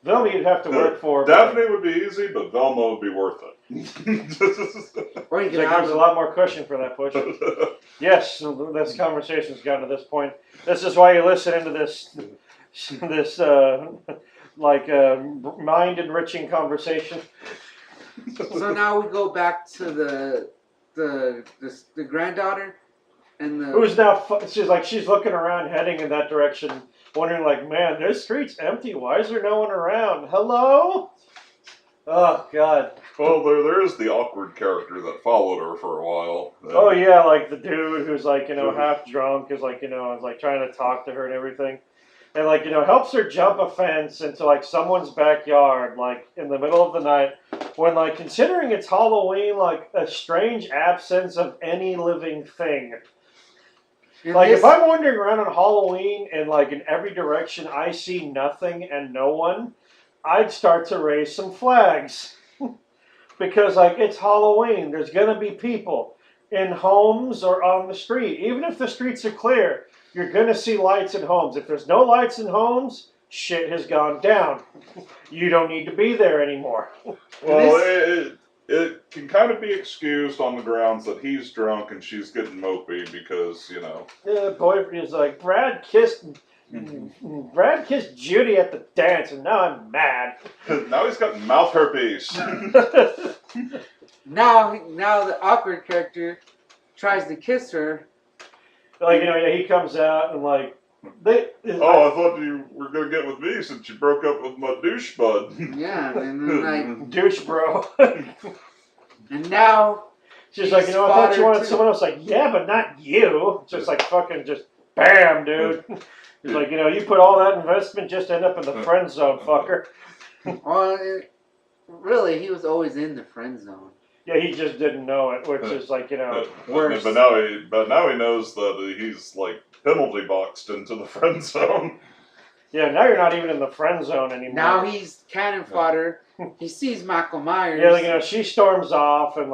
Velma you'd have to work for. Daphne would be easy, but Velma would be worth it. Or you there's a lot more cushion for that push. Yes, this conversation's gotten to this point. This is why you listen into this mind-enriching conversation. So now we go back to the granddaughter and the who's now she's looking around, heading in that direction, wondering man, this street's empty. Why is there no one around? Hello? Oh God. Well, there is the awkward character that followed her for a while. Oh yeah, the dude who's half drunk is trying to talk to her and everything. And helps her jump a fence into someone's backyard in the middle of the night when considering it's Halloween, a strange absence of any living thing. If I'm wandering around on Halloween and in every direction I see nothing and no one, I'd start to raise some flags. Because it's Halloween, there's gonna be people in homes or on the street. Even if the streets are clear, you're going to see lights in homes. If there's no lights in homes, shit has gone down. You don't need to be there anymore. Well, it can kind of be excused on the grounds that he's drunk and she's getting mopey because, The boyfriend is Brad kissed Judy at the dance and now I'm mad. Now he's got mouth herpes. Now the awkward character tries to kiss her. He comes out and I thought you were gonna get with me since you broke up with my douche bud. Yeah, and then douche bro. And now she's I thought you wanted someone else. Yeah, but not you. Just fucking just bam, dude. He's you put all that investment just to end up in the friend zone, fucker. Well, really, he was always in the friend zone. Yeah, he just didn't know it, which is worse. But now he knows that he's penalty boxed into the friend zone. Yeah, now you're not even in the friend zone anymore. Now he's cannon fodder. He sees Michael Myers. Yeah, she storms off and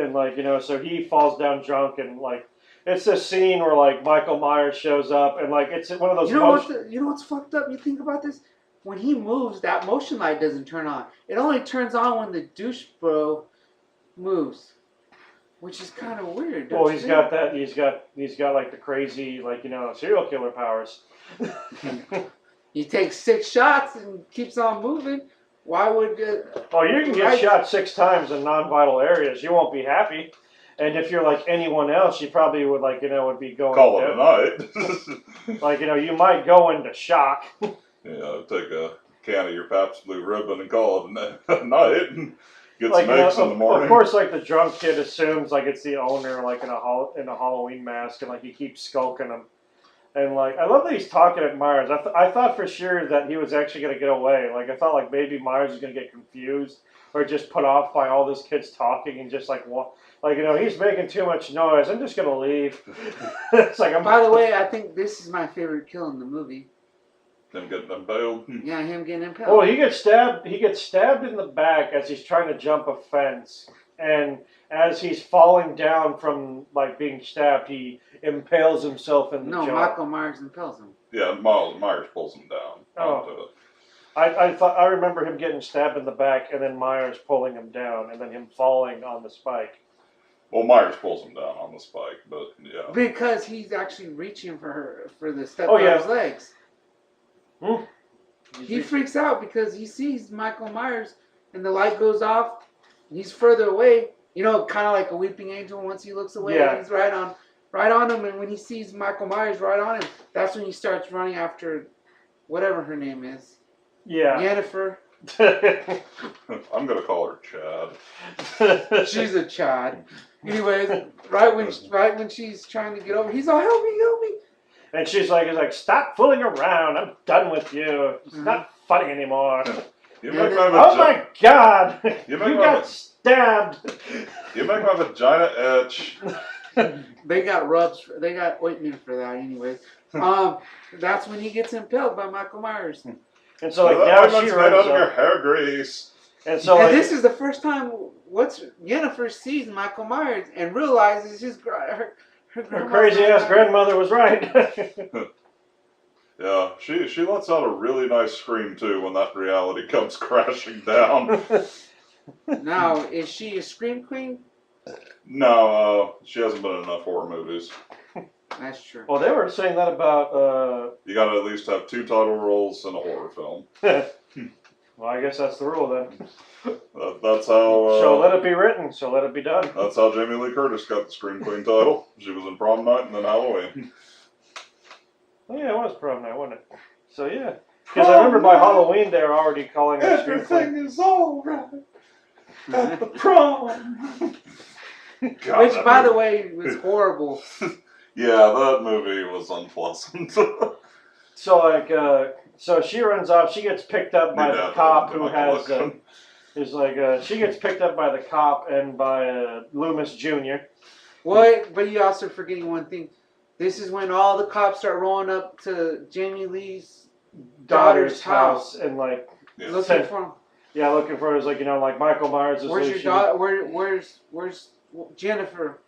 and like so he falls down drunk, and like it's this scene where like Michael Myers shows up, and like it's one of those. You know what's fucked up? You think about this. When he moves, that motion light doesn't turn on. It only turns on when the douche bro moves, which is kind of weird. Well, he's got that. He's got like the crazy like serial killer powers. He takes 6 shots and keeps on moving. Why would? Oh, you can get shot 6 times in non-vital areas. You won't be happy. And if you're like anyone else, you probably would would be going. Call it a night. Like you might go into shock. Yeah, take a can of your Pabst Blue Ribbon and call it a night. And get Like some eggs in the morning. Of course, like the drunk kid assumes like it's the owner, like in a Halloween mask, and like he keeps skulking him. And like I love that he's talking at Myers. I thought for sure that he was actually gonna get away. Like I thought like maybe Myers was gonna get confused or just put off by all this kids talking and just like walk. Like he's making too much noise. I'm just gonna leave. It's like By the way, I think this is my favorite kill in the movie. Him getting impaled. Yeah, him getting impaled. Oh, he gets stabbed. He gets stabbed in the back as he's trying to jump a fence, and as he's falling down from like being stabbed, he impales himself in the jaw. No, Michael Myers impales him. Yeah, Myers pulls him down. Oh. I remember him getting stabbed in the back, and then Myers pulling him down, and then him falling on the spike. Well, Myers pulls him down on the spike, but yeah. Because he's actually reaching for the stepdaughter's legs. Hmm. He freaks out because he sees Michael Myers, and the light goes off. He's further away. Kind of like a weeping angel. Once he looks away, he's right on him. And when he sees Michael Myers right on him, that's when he starts running after whatever her name is. Yeah. Jennifer. I'm gonna call her Chad. She's a Chad. Anyways, right when she's trying to get over, he's all help me. And she's like, stop fooling around. I'm done with you. It's not funny anymore. Oh my God! You got stabbed. You make my vagina itch. They got ointment for that, anyways. That's when he gets impaled by Michael Myers. And so now she runs out of your hair grease. And so this is the first time Jennifer sees Michael Myers and realizes her crazy ass grandmother was right. Yeah, she lets out a really nice scream too when that reality comes crashing down. Now, is she a scream queen? No, she hasn't been in enough horror movies. That's true. Well, they were saying that about. You got to at least have 2 title roles in a horror film. Well, I guess that's the rule then. That's how. So let it be written. So let it be done. That's how Jamie Lee Curtis got the Scream Queen title. She was in Prom Night and then Halloween. Oh yeah, it was prom night, wasn't it? So yeah, because I remember by Halloween they were already calling her Scream Queen. Everything is all right at the prom. God, Which, by the way, was horrible. Yeah, that movie was unpleasant. So like, so she runs off. She gets picked up by the cop who has. She gets picked up by the cop and by Loomis Jr. What? But you're also forgetting one thing. This is when all the cops start rolling up to Jamie Lee's daughter's house and like looking for him. Yeah, looking for her. Is like like Michael Myers is. Where's your daughter? Where's Jennifer?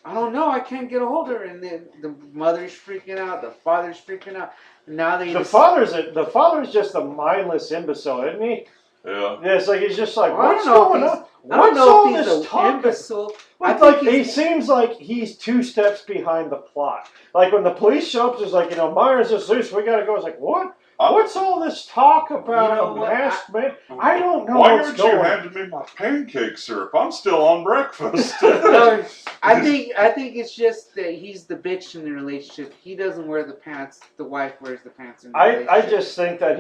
I don't know. I can't get a hold of her. And then the mother's freaking out. The father's freaking out. And now the father's just a mindless imbecile, isn't he? Yeah. Yeah, it's like he's just like, what's going on? I don't know if he's an imbecile. I think he seems like he's 2 steps behind the plot. Like when the police show up, it's like, Myers is loose. We gotta go. It's like, what? What's all this talk about a masked man? I don't know. Why aren't you handing me my pancake syrup? I'm still on breakfast. No, I think it's just that he's the bitch in the relationship. He doesn't wear the pants. The wife wears the pants in the relationship. I just think that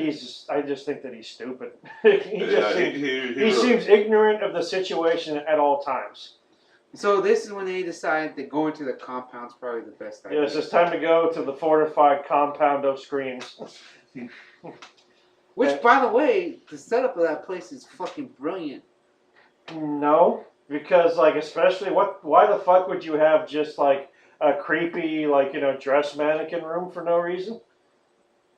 he's stupid. He seems ignorant of the situation at all times. So this is when they decide that going to the compound's probably the best idea. Yes, it's time to go to the fortified compound of screens. Which, by the way, the setup of that place is fucking brilliant. No, because especially why the fuck would you have just like a creepy dress mannequin room for no reason?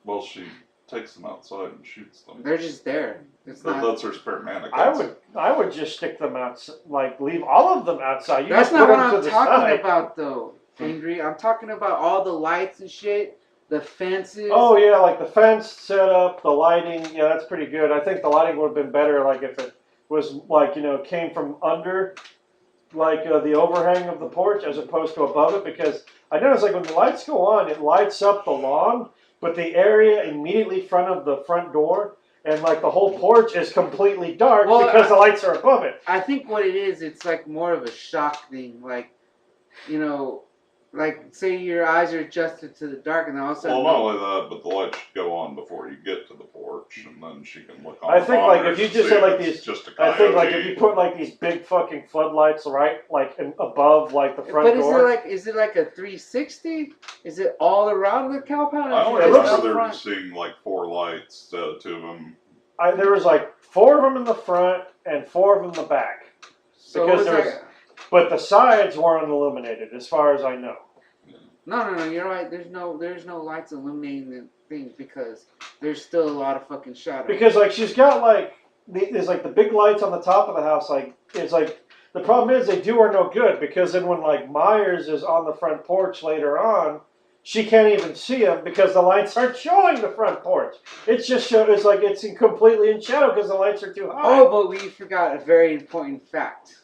Well, she takes them outside and shoots them. They're just there. It's not. That's her spare mannequins. I would just stick them out, like leave all of them outside. You That's just not put what them to I'm the talking side. about, though, Angry. I'm talking about all the lights and shit, the fences. Oh yeah, like the fence setup, the lighting. Yeah, that's pretty good. I think the lighting would have been better, like if it was like came from under, like the overhang of the porch as opposed to above it. Because I noticed like when the lights go on, it lights up the lawn, but the area immediately front of the front door and like the whole porch is completely dark because the lights are above it. I think what it is, it's like more of a shock thing. Like, like say your eyes are adjusted to the dark, and then all of a sudden. Well, not only that, but the lights should go on before you get to the porch, and then she can look on. I think like if you just had like these, I think like if you put like these big fucking floodlights right like above like the front door. But is it like a 360? Is it all around the cow pound? I only remember there were seeing like 4 lights to them. There was like 4 of them in the front and 4 of them in the back. So but the sides weren't illuminated, as far as I know. No, you're right. There's no lights illuminating the thing because there's still a lot of fucking shadow. Because like she's got like there's like the big lights on the top of the house. Like it's like the problem is they do her no good because then when like Myers is on the front porch later on, she can't even see him because the lights aren't showing the front porch. It's just it's like it's completely in shadow because the lights are too high. Oh, but we forgot a very important fact.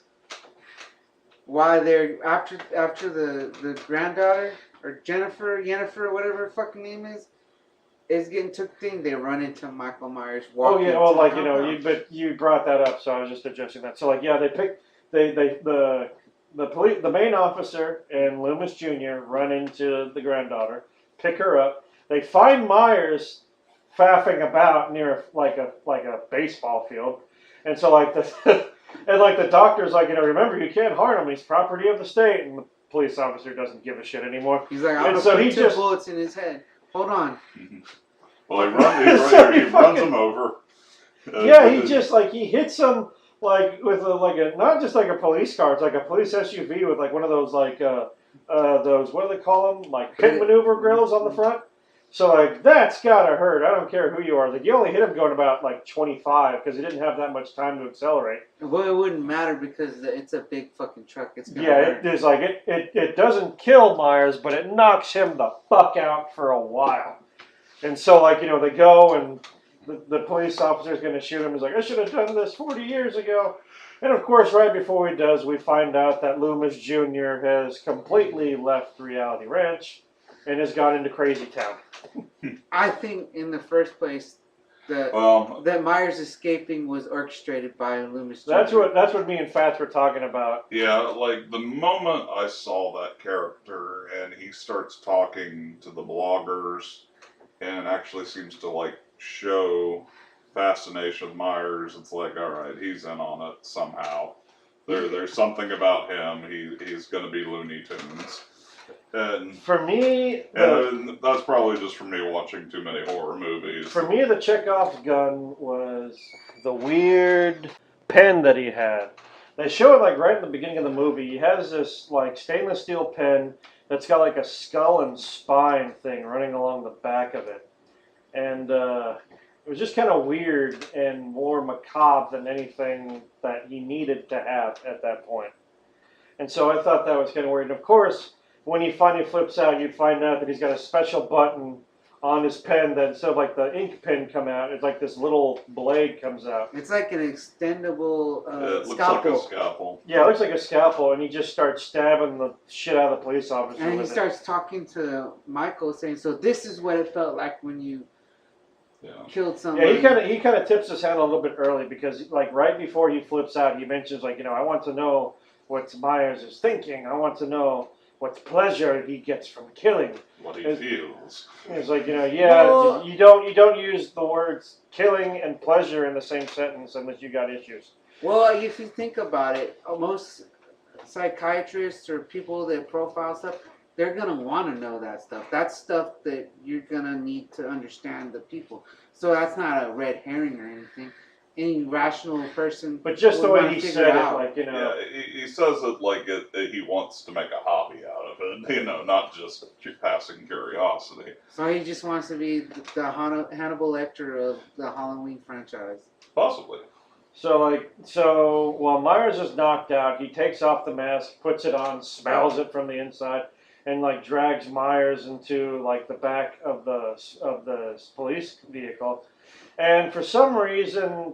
Why they're after the granddaughter or Jennifer, whatever her fucking name is getting took thing, they run into Michael Myers walking. Oh yeah, well like but you brought that up, so I was just addressing that. So like yeah, the main officer and Loomis Jr. run into the granddaughter, pick her up. They find Myers faffing about near like a baseball field, and so like the and like the doctor's like remember you can't harm him. He's property of the state, and the police officer doesn't give a shit anymore. He's like, I'm gonna put 2 bullets in his head. Hold on. Well, he runs him over. Yeah, he hits him. Like with not just like a police car, it's like a police SUV with like one of those like those what do they call them, like pit maneuver grills on the front. So like that's gotta hurt. I don't care who you are. Like you only hit him going about like 25 because he didn't have that much time to accelerate. Well, it wouldn't matter because it's a big fucking truck. It's gonna hurt. It is like it doesn't kill Myers, but it knocks him the fuck out for a while. And so like they go and. The police officer is going to shoot him. He's like, I should have done this 40 years ago. And of course, right before he does, we find out that Loomis Jr. has completely left Reality Ranch and has gone into Crazy Town. I think in the first place that Myers escaping was orchestrated by Loomis Jr. That's what me and Fats were talking about. Yeah, like the moment I saw that character and he starts talking to the bloggers and actually seems to like show fascination with Myers, it's like, all right, he's in on it somehow. There's something about him. He's going to be Looney Tunes. And for me, and that's probably just from me watching too many horror movies. For me, the Chekhov's gun was the weird pen that he had. They show it like right in the beginning of the movie. He has this like stainless steel pen that's got like a skull and spine thing running along the back of it. And it was just kind of weird and more macabre than anything that he needed to have at that point. And so I thought that was kind of weird. And of course, when he finally flips out, you'd find out that he's got a special button on his pen that instead of like the ink pen come out, it's like this little blade comes out. It's like an extendable it looks scalpel. like a scalpel. Yeah, it looks like a scalpel, and he just starts stabbing the shit out of the police officer. And he starts talking to Michael, saying, "So this is what it felt like when you." Yeah. Killed somebody. Yeah, he kind of tips his hand a little bit early because like right before he flips out, he mentions like I want to know what Myers is thinking. I want to know what pleasure he gets from killing. What he feels. It's like you don't use the words killing and pleasure in the same sentence unless you got issues. Well, if you think about it, most psychiatrists or people that profile stuff. They're going to want to know that stuff. That's stuff that you're going to need to understand the people. So that's not a red herring or anything. Any rational person. But just the way he said it, out. like, Yeah, he says it like he wants to make a hobby out of rabid, not just passing curiosity. So he just wants to be the Hannibal Lecter of the Halloween franchise. Possibly. So while Myers is knocked out, he takes off the mask, puts it on, smells it from the inside, and like drags Myers into like the back of the police vehicle. And for some reason,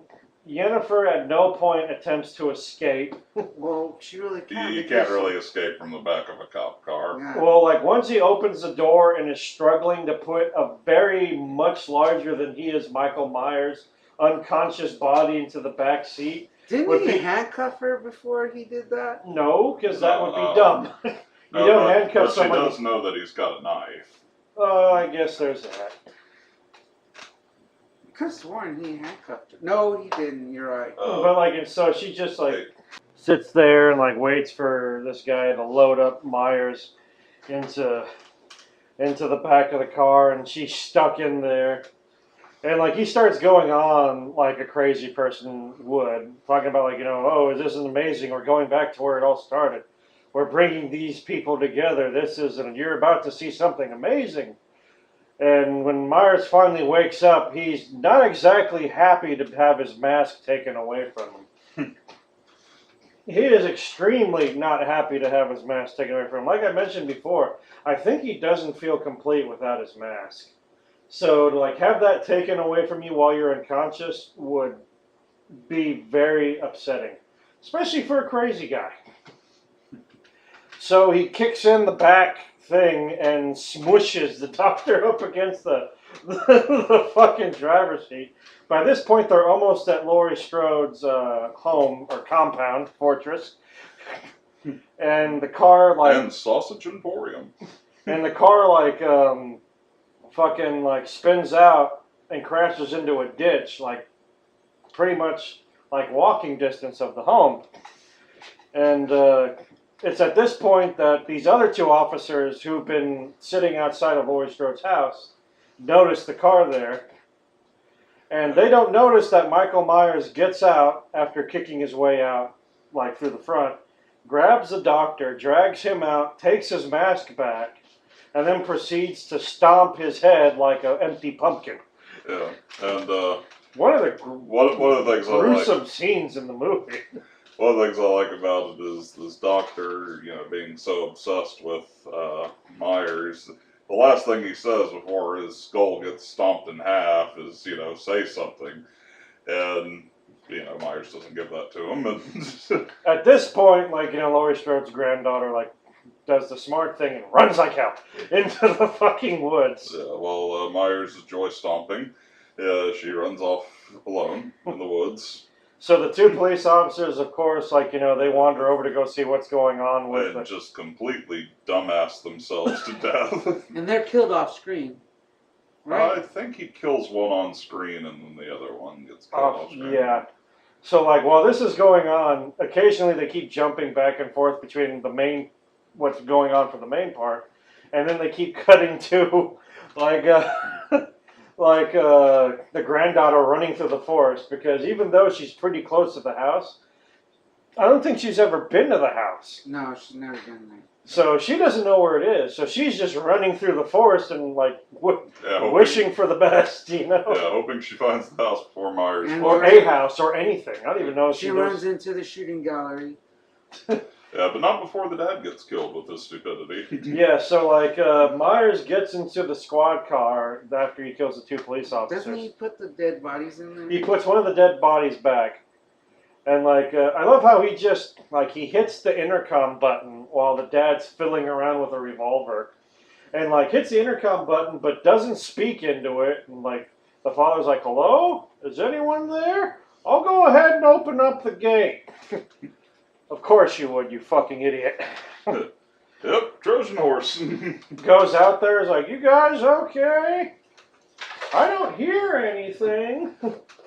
Yennefer at no point attempts to escape. Well, she really can't. You can't really escape from the back of a cop car. Yeah. Well, like once he opens the door and is struggling to put a very much larger than he is Michael Myers unconscious body into the back seat. Didn't he handcuff her before he did that? No, because that would be dumb. You don't handcuff but somebody. She does know that he's got a knife. Oh, I guess there's that. I could have sworn he handcuffed her. No, he didn't. You're right. But like, and so she just like sits there and like waits for this guy to load up Myers into the back of the car, and she's stuck in there. And like he starts going on like a crazy person would, talking about like, oh, this is amazing. We're going back to where it all started. We're bringing these people together. You're about to see something amazing. And when Myers finally wakes up, he's not exactly happy to have his mask taken away from him. He is extremely not happy to have his mask taken away from him. Like I mentioned before, I think he doesn't feel complete without his mask. So to like have that taken away from you while you're unconscious would be very upsetting, especially for a crazy guy. So he kicks in the back thing and smushes the doctor up against the fucking driver's seat. By this point, they're almost at Laurie Strode's home or compound, fortress. And the car like... And Sausage Emporium. And the car like... fucking like spins out and crashes into a ditch, like pretty much like walking distance of the home. And it's at this point that these other two officers who've been sitting outside of Laurie Strode's house notice the car there. And they don't notice that Michael Myers gets out after kicking his way out, like through the front, grabs the doctor, drags him out, takes his mask back, and then proceeds to stomp his head like an empty pumpkin. Yeah, and one of the things gruesome scenes in the movie. One of the things I like about it is this doctor, being so obsessed with Myers. The last thing he says before his skull gets stomped in half is, say something, and Myers doesn't give that to him. And at this point, like Laurie Strode's granddaughter, like, does the smart thing and runs like hell into the fucking woods. Yeah, while Myers is joy stomping, she runs off alone in the woods. So the two police officers, of course, like, they wander over to go see what's going on with and just completely dumbass themselves to death. And they're killed off screen. Right? I think he kills one on screen and then the other one gets killed off screen. Yeah. So, like, while this is going on, occasionally they keep jumping back and forth between what's going on for the main part, and then they keep cutting to, like, the granddaughter running through the forest, because even though she's pretty close to the house, I don't think she's ever been to the house. No, she's never been there. So she doesn't know where it is. So she's just running through the forest and like wishing for the best, Yeah, hoping she finds the house before Myers. Or a house or anything. I don't even know if she runs into the shooting gallery. Yeah, but not before the dad gets killed with his stupidity. Yeah, so like Myers gets into the squad car after he kills the two police officers. Doesn't he put the dead bodies in there? He puts one of the dead bodies back. And like I love how he just he hits the intercom button while the dad's fiddling around with a revolver. And like hits the intercom button but doesn't speak into it, and like the father's like, "Hello? Is anyone there? I'll go ahead and open up the gate." Of course you would, you fucking idiot. Yep, Trojan horse. Goes out there, is like, "You guys okay? I don't hear anything."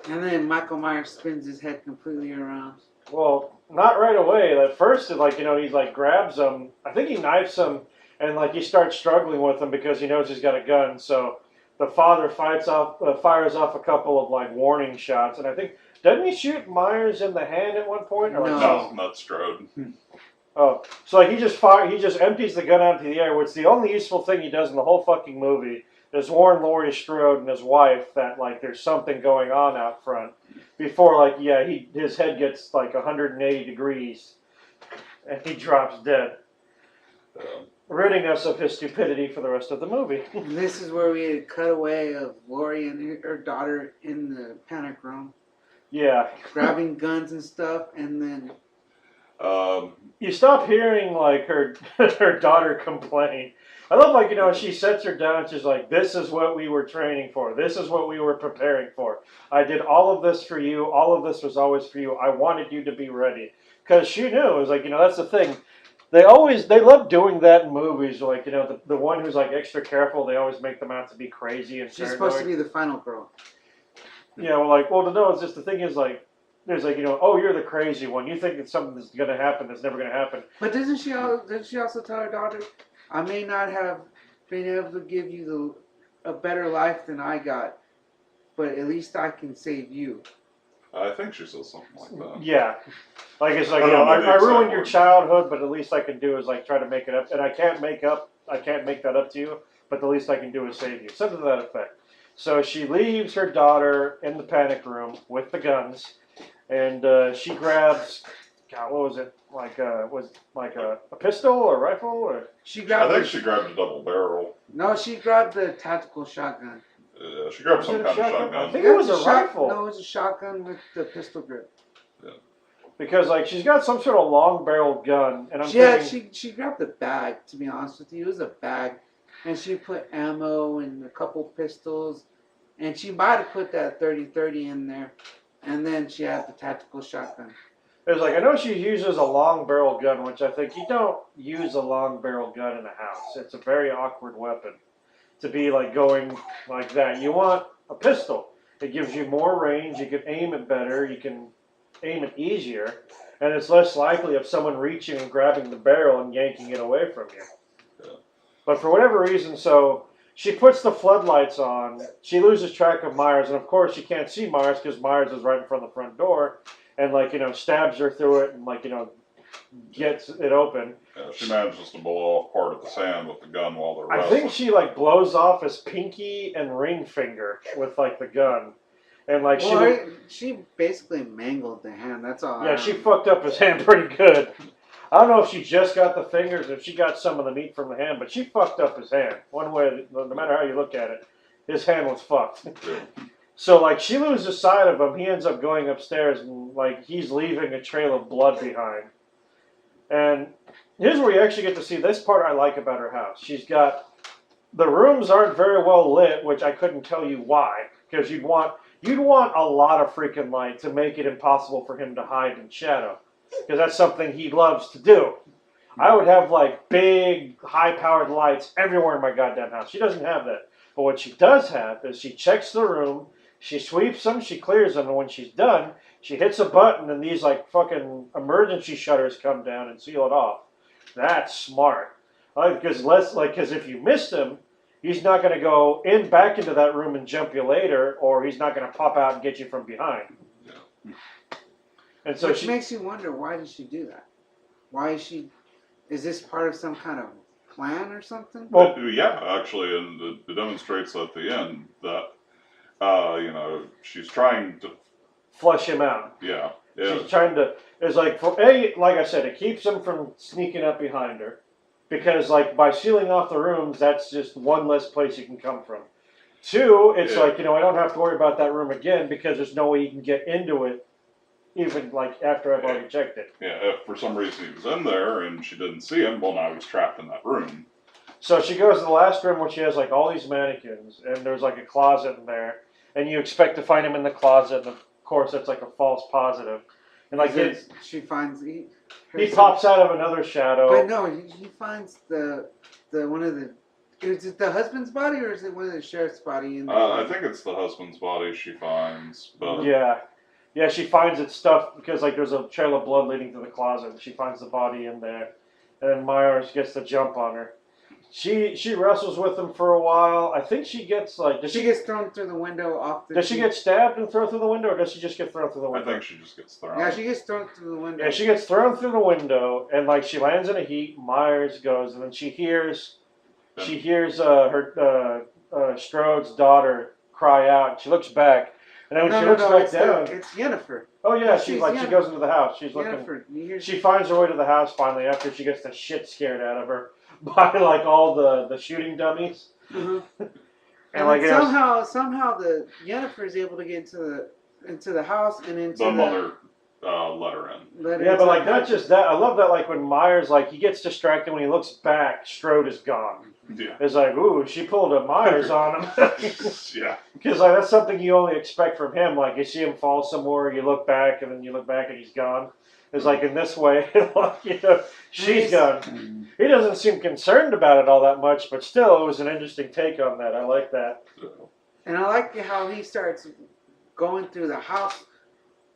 And then Michael Myers spins his head completely around. Well, not right away. At first, he's like grabs him. I think he knifes him, and like he starts struggling with him because he knows he's got a gun. So the father fires off a couple of like warning shots, and I think doesn't he shoot Myers in the hand at one point? Or No, not Strode. Oh, so like he just empties the gun out into the air, which the only useful thing he does in the whole fucking movie is warn Laurie Strode and his wife that like there's something going on out front before like his head gets like 180 degrees and he drops dead, ridding us of his stupidity for the rest of the movie. This is where we had a cutaway of Lori and her daughter in the panic room, Yeah. grabbing guns and stuff, and then You stop hearing like her daughter complain. I love like she sets her down and she's like, "This is what we were training for. This is what we were preparing for. I did all of this for you. All of this was always for you. I wanted you to be ready." Because she knew it was like that's the thing. They love doing that in movies. Like the one who's like extra careful, they always make them out to be crazy and she's supposed to be the final girl. Yeah, well, no, it's just the thing is like. There's like oh, you're the crazy one. You think that something's gonna happen that's never gonna happen. But doesn't she also tell her daughter, "I may not have been able to give you a better life than I got, but at least I can save you." I think she says something like that. Yeah, like it's like I don't know the I exact ruined your words. childhood, but the least I can do is like try to make it up, and I can't make that up to you, but the least I can do is save you, something to that effect. So she leaves her daughter in the panic room with the guns. And she grabs, God, what was it? Was it like a pistol or a rifle or? She I grabbed. think she grabbed a double barrel. No, she grabbed the tactical shotgun. She grabbed Was some it a kind of shotgun? shotgun. I think it was a shot- rifle. No, it was a shotgun with the pistol grip. Because like she's got some sort of long-barreled gun, and I'm thinking, She grabbed the bag. To be honest with you, it was a bag, and she put ammo and a couple pistols, and she might have put that 30-30 in there, and then she had the tactical shotgun. it was like I know she uses a long-barrel gun, which I think you don't use a long-barrel gun in a house. It's a very awkward weapon to be like going like that. You want a pistol. It gives you more range. You can aim it better. You can aim it easier, and it's less likely of someone reaching and grabbing the barrel and yanking it away from you. Yeah. But for whatever reason, so she puts the floodlights on. She loses track of Myers, and of course she can't see Myers because Myers is right in front of the front door, and like stabs her through it and like gets it open. Yeah, she manages to blow off part of the sand with the gun while they're I wrestling. think she like blows off his pinky and ring finger with like the gun, and like she basically mangled the hand. That's all. yeah, she fucked up his hand pretty good. I don't know if she just got the fingers, if she got some of the meat from the hand, but she fucked up his hand. One way, no matter how you look at it, his hand was fucked. So like she loses sight of him. He ends up going upstairs and like he's leaving a trail of blood behind. And here's where you actually get to see this part I like about her house. She's got the rooms aren't very well lit, which I couldn't tell you why, because you'd want a lot of freaking light to make it impossible for him to hide in shadow, because that's something he loves to do. I would have like big, high-powered lights everywhere in my goddamn house. She doesn't have that. But what she does have is she checks the room, she sweeps them, she clears them, and when she's done, she hits a button and these like fucking emergency shutters come down and seal it off. That's smart. Because if you missed him, he's not going to go back into that room and jump you later, or he's not going to pop out and get you from behind. Yeah. And so Which makes you wonder, why did she do that? Why is she? Is this part of some kind of plan or something? Well, yeah, actually, and it demonstrates at the end that she's trying to. flush him out. Yeah. She's trying to. It's like like I said, it keeps him from sneaking up behind her, because like by sealing off the rooms, that's just one less place you can come from. Two, it's like I don't have to worry about that room again because there's no way you can get into it, even like after I've already checked it. Yeah, if for some reason he was in there and she didn't see him, well, now he's trapped in that room. So she goes to the last room where she has like all these mannequins, and there's like a closet in there, and you expect to find him in the closet, and of course that's like a false positive. And like she finds he pops out of another shadow. But no, he finds the one of the. Is it the husband's body or is it one of the sheriff's body? I think it's the husband's body she finds, but yeah, she finds it stuffed because like there's a trail of blood leading to the closet, and she finds the body in there, and then Myers gets the jump on her. She wrestles with him for a while. I think she gets like. She gets thrown through the window off the. Does she get stabbed and thrown through the window, or does she just get thrown through the I window? think she just gets thrown. Yeah, she gets thrown through the window. Yeah, she gets thrown through the window, and like she lands in a heap. Myers goes, and then she hears her Strode's daughter cry out. And she looks back, and then when she looks back down, it's Yennefer. oh yeah, She's she goes into the house. She's Yennefer. looking. She finds her way to the house finally after she gets the shit scared out of her by like all the shooting dummies. Mm-hmm. And like somehow the Yennefer is able to get into the house and into the mother let her in. Yeah, but like not just that. I love that like when Myers like he gets distracted when he looks back, Strode is gone. Yeah. It's like, ooh, she pulled a Myers on him. Yeah. Because like that's something you only expect from him. Like you see him fall somewhere, you look back, and then you look back and he's gone. It's like in this way, like, you know, she's gone. He doesn't seem concerned about it all that much, but still, it was an interesting take on that. I like that. And I like how he starts going through the house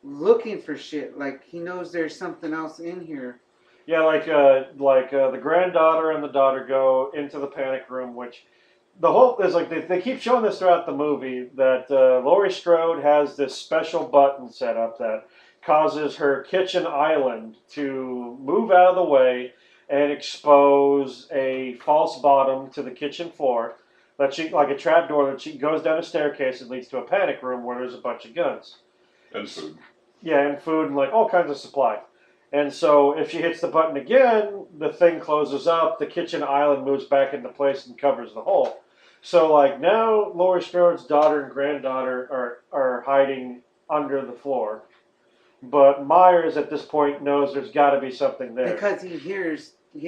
looking for shit. Like he knows there's something else in here. Yeah, like the granddaughter and the daughter go into the panic room, which the whole is like they keep showing this throughout the movie that Laurie Strode has this special button set up that causes her kitchen island to move out of the way and expose a false bottom to the kitchen floor. That she like a trap door that she goes down a staircase and leads to a panic room where there's a bunch of guns. And food. Yeah, and food and like all kinds of supply. And so if she hits the button again, the thing closes up, the kitchen island moves back into place and covers the hole. So like now Laurie Strode's daughter and granddaughter are hiding under the floor. But Myers at this point knows there's got to be something there. Because he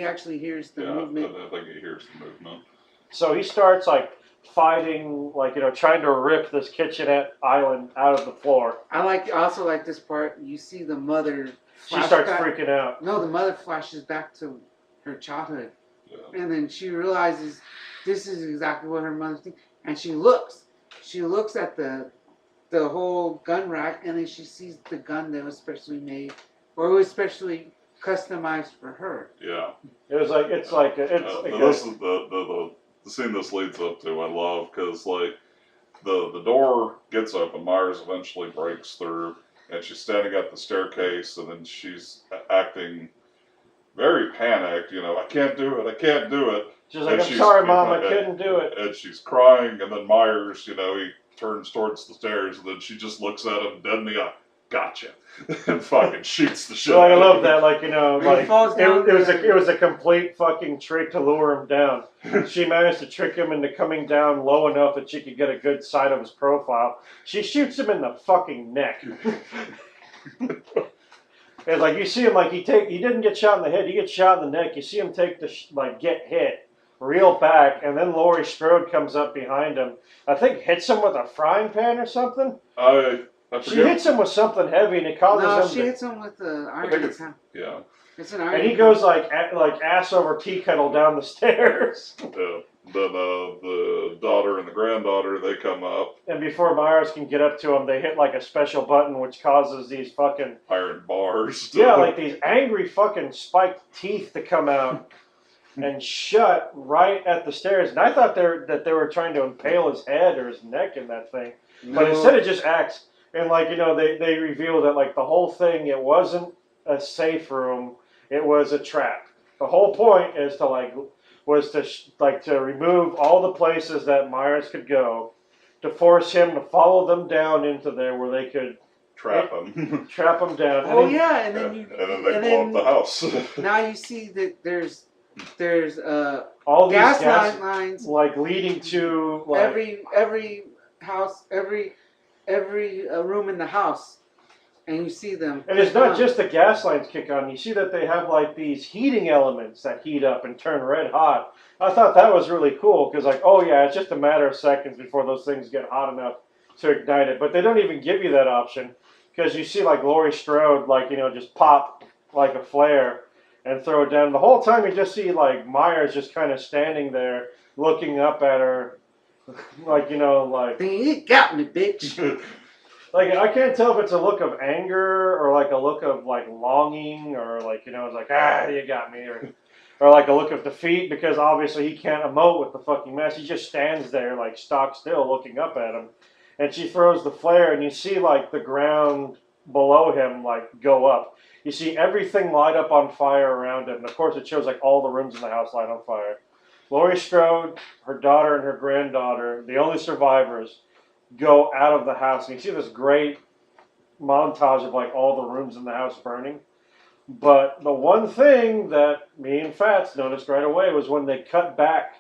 actually hears the movement. I think he hears the movement. So he starts like fighting, like, you know, trying to rip this kitchenette island out of the floor. I also like this part. You see the mother. She starts freaking out. No, the mother flashes back to her childhood. Yeah. And then she realizes this is exactly what her mother's thinking. And she looks. She looks at the whole gun rack, and then she sees the gun that was specially made, or was specially customized for her. Yeah. It was like this is the scene this leads up to. I love because like the door gets open. Myers eventually breaks through, and she's standing at the staircase, and then she's acting very panicked. You know, I can't do it. I can't do it. She's like, I'm sorry, Mom, I couldn't do it. And she's crying, and then Myers, you know, he turns towards the stairs, and then she just looks at him dead in the eye. Gotcha, and fucking shoots the shit. Like, I love that. Like, you know, like it was a complete fucking trick to lure him down. She managed to trick him into coming down low enough that she could get a good sight of his profile. She shoots him in the fucking neck. It's like you see him like he didn't get shot in the head. He gets shot in the neck. You see him take get hit, reel back, and then Laurie Strode comes up behind him. I think hits him with a frying pan or something. She hits him with something heavy, and it causes him. No, she hits him with the iron. Yeah. It's an iron. And he goes like ass over tea kettle down the stairs. Yeah. Then the daughter and the granddaughter, they come up. And before Myers can get up to him, they hit like a special button which causes these fucking iron bars. Yeah, like these angry fucking spiked teeth to come out and shut right at the stairs. And I thought they were trying to impale his head or his neck in that thing, but instead it just acts. And like, you know, they reveal that like the whole thing, it wasn't a safe room, it was a trap. The whole point is to remove all the places that Myers could go, to force him to follow them down into there where they could trap him down. Oh yeah, and then they blow up the house. Now you see that there's all these gas lines like leading to like every house, every room in the house, and you see them. And it's not just the gas lines kick on. You see that they have like these heating elements that heat up and turn red hot. I thought that was really cool because like, oh yeah, it's just a matter of seconds before those things get hot enough to ignite it. But they don't even give you that option because you see like Laurie Strode like, you know, just pop like a flare and throw it down. The whole time you just see like Myers just kind of standing there looking up at her. Like, you know, like... You got me, bitch. Like, I can't tell if it's a look of anger or, like, a look of, like, longing or, like, you know, it's like, you got me. or like a look of defeat, because obviously he can't emote with the fucking mask. He just stands there like stock still looking up at him. And she throws the flare, and you see like the ground below him like go up. You see everything light up on fire around him. And of course it shows like all the rooms in the house light on fire. Laurie Strode, her daughter and her granddaughter, the only survivors, go out of the house. And you see this great montage of like all the rooms in the house burning. But the one thing that me and Fats noticed right away was when they cut back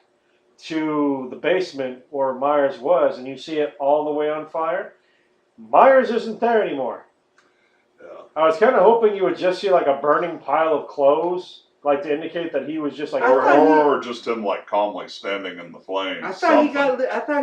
to the basement where Myers was, and you see it all the way on fire. Myers isn't there anymore. Yeah. I was kind of hoping you would just see like a burning pile of clothes, like to indicate that he was just like. Or just him like calmly standing in the flames. I thought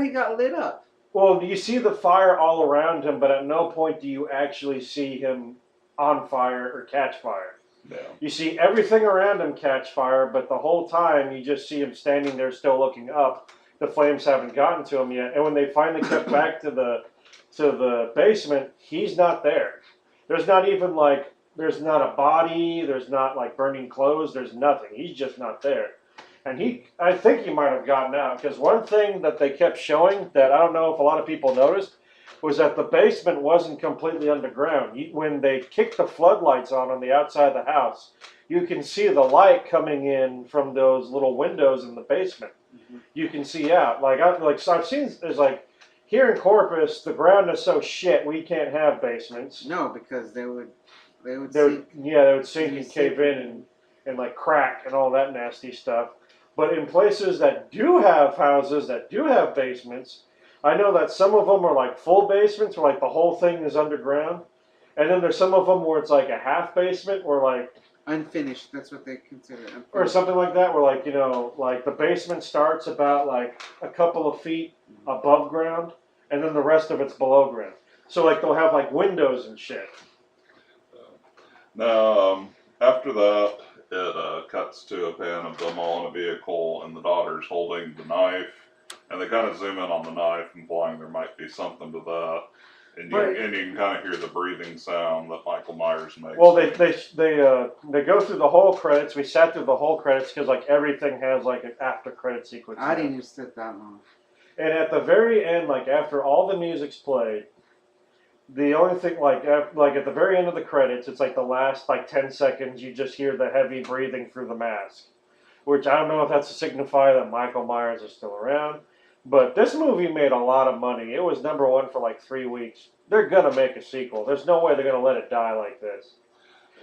he got lit up. Well, you see the fire all around him, but at no point do you actually see him on fire or catch fire. Yeah. You see everything around him catch fire, but the whole time you just see him standing there still looking up. The flames haven't gotten to him yet. And when they finally get back to the basement, he's not there. There's not even like, there's not a body, there's not like burning clothes, there's nothing. He's just not there. And I think he might have gotten out, because one thing that they kept showing that I don't know if a lot of people noticed was that the basement wasn't completely underground. When they kicked the floodlights on the outside of the house, you can see the light coming in from those little windows in the basement. Mm-hmm. You can see out. So I've seen, there's like, here in Corpus, the ground is so shit, we can't have basements. No, because they would sink. Yeah, they would sink and cave in and like crack and all that nasty stuff. But in places that do have houses, that do have basements, I know that some of them are like full basements where like the whole thing is underground. And then there's some of them where it's like a half basement where like... Unfinished, that's what they consider unfinished. Or something like that where like, like the basement starts about like a couple of feet above ground and then the rest of it's below ground. So like they'll have like windows and shit. Now, after that, it cuts to a pan of them all in a vehicle, and the daughter's holding the knife, and they kind of zoom in on the knife, implying there might be something to that, and you can kind of hear the breathing sound that Michael Myers makes. Well, they go through the whole credits. We sat through the whole credits because like everything has like an after credit sequence. I didn't even sit that long. And at the very end, like after all the music's played, the only thing, like at the very end of the credits, it's like the last like 10 seconds, you just hear the heavy breathing through the mask. Which I don't know if that's to signify that Michael Myers is still around. But this movie made a lot of money. It was #1 for like 3 weeks. They're going to make a sequel. There's no way they're going to let it die like this.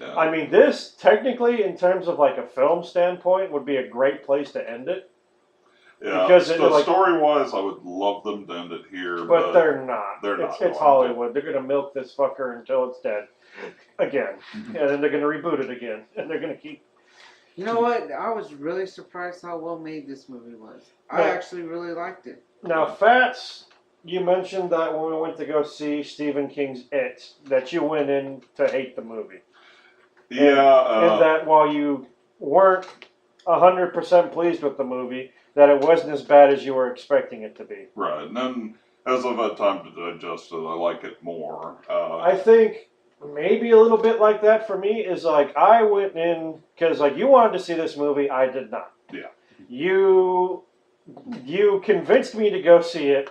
Yeah. I mean, this, technically, in terms of like a film standpoint, would be a great place to end it. Yeah, because story-wise, I would love them to end it here. But they're not. They're not. It's Hollywood. They're going to milk this fucker until it's dead. Again. And then they're going to reboot it again. And they're going to keep... You know what? I was really surprised how well made this movie was. I actually really liked it. Now, Fats, you mentioned that when we went to go see Stephen King's It, that you went in to hate the movie. Yeah. And that while you weren't 100% pleased with the movie, that it wasn't as bad as you were expecting it to be. Right. And then, as I've had time to digest it, I like it more. I think maybe a little bit like that for me is like, I went in, because like you wanted to see this movie, I did not. Yeah. You convinced me to go see it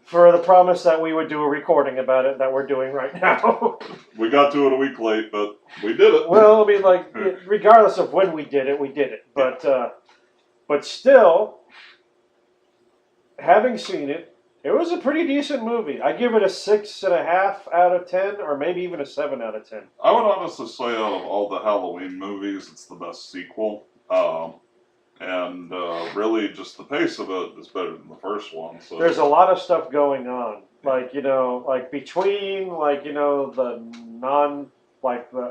for the promise that we would do a recording about it that we're doing right now. We got to it a week late, but we did it. Well, I mean, like, regardless of when we did it, we did it. But still, having seen it, it was a pretty decent movie. I give it a 6.5 out of 10, or maybe even a 7 out of 10. I would honestly say out of all the Halloween movies, it's the best sequel. And really, just the pace of it is better than the first one. So there's a lot of stuff going on, like between the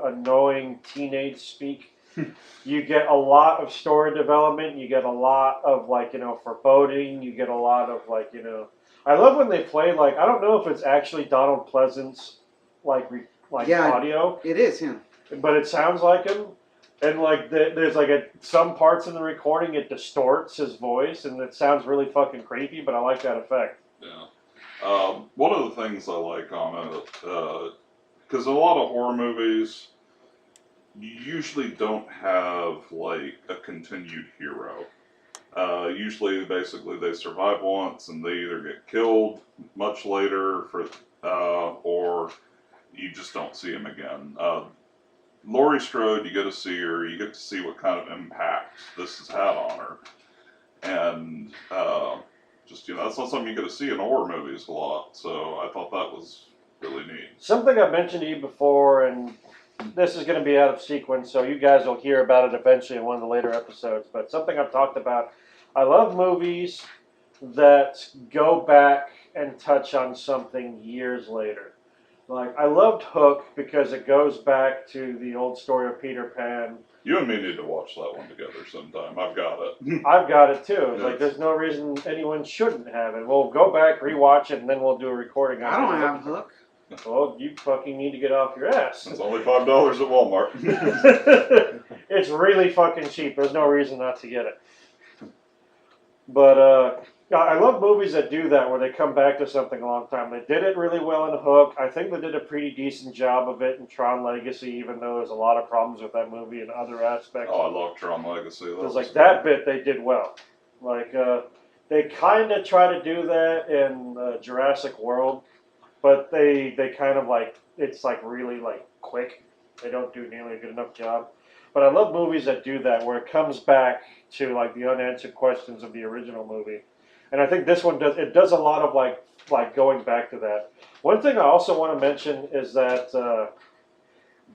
annoying teenage speak. You get a lot of story development. You get a lot of foreboding. You get a lot of I love when they play I don't know if it's actually Donald Pleasant's audio. It is him, but it sounds like him. And there's some parts in the recording it distorts his voice, and it sounds really fucking creepy. But I like that effect. Yeah. One of the things I like on it, because a lot of horror movies, you usually don't have like a continued hero. Usually, basically, they survive once and they either get killed much later or you just don't see them again. Laurie Strode, you get to see her, you get to see what kind of impact this has had on her. And that's not something you get to see in horror movies a lot. So I thought that was really neat. Something I mentioned to you before, and this is going to be out of sequence, so you guys will hear about it eventually in one of the later episodes, but something I've talked about, I love movies that go back and touch on something years later. Like, I loved Hook because it goes back to the old story of Peter Pan. You and me need to watch that one together sometime. I've got it. I've got it too. It's Yes. like, there's no reason anyone shouldn't have it. We'll go back, rewatch it, and then we'll do a recording on I don't it. have Hook. Well, you fucking need to get off your ass. It's only $5 at Walmart. It's really fucking cheap. There's no reason not to get it. But I love movies that do that, where they come back to something a long time. They did it really well in Hook. I think they did a pretty decent job of it in Tron Legacy, even though there's a lot of problems with that movie and other aspects. Oh, I love Tron Legacy. It was like that bit they did well. Like they kind of try to do that in Jurassic World, but they kind of like, it's like really like quick. They don't do nearly a good enough job. But I love movies that do that, where it comes back to like the unanswered questions of the original movie. And I think this one does a lot of like going back to that. One thing I also want to mention is that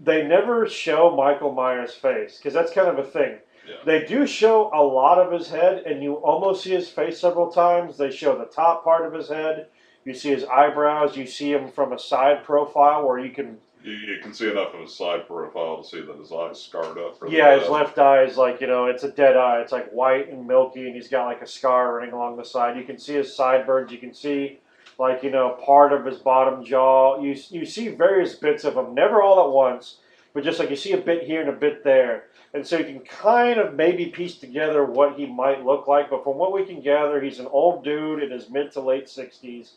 they never show Michael Myers' face, because that's kind of a thing. Yeah. They do show a lot of his head, and you almost see his face several times. They show the top part of his head. You see his eyebrows. You see him from a side profile where you can... You can see enough of his side profile to see that his eye's scarred up. Really Yeah, bad. his left eye is like, it's a dead eye. It's like white and milky, and he's got like a scar running along the side. You can see his sideburns. You can see, like, part of his bottom jaw. You see various bits of him, never all at once, but just like you see a bit here and a bit there. And so you can kind of maybe piece together what he might look like. But from what we can gather, he's an old dude in his mid to late 60s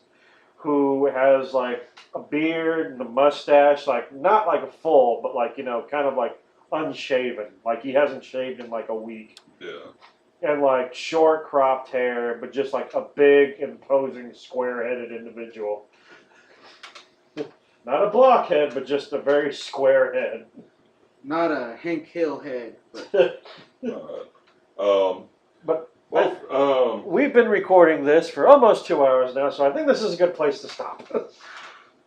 who has like a beard and a mustache, like not like a full, but like, kind of like unshaven. Like he hasn't shaved in like a week. Yeah. And like short cropped hair, but just like a big, imposing, square-headed individual. Not a blockhead, but just a very square head. Not a Hank Hill head. But But Well, we've been recording this for almost 2 hours now, so I think this is a good place to stop.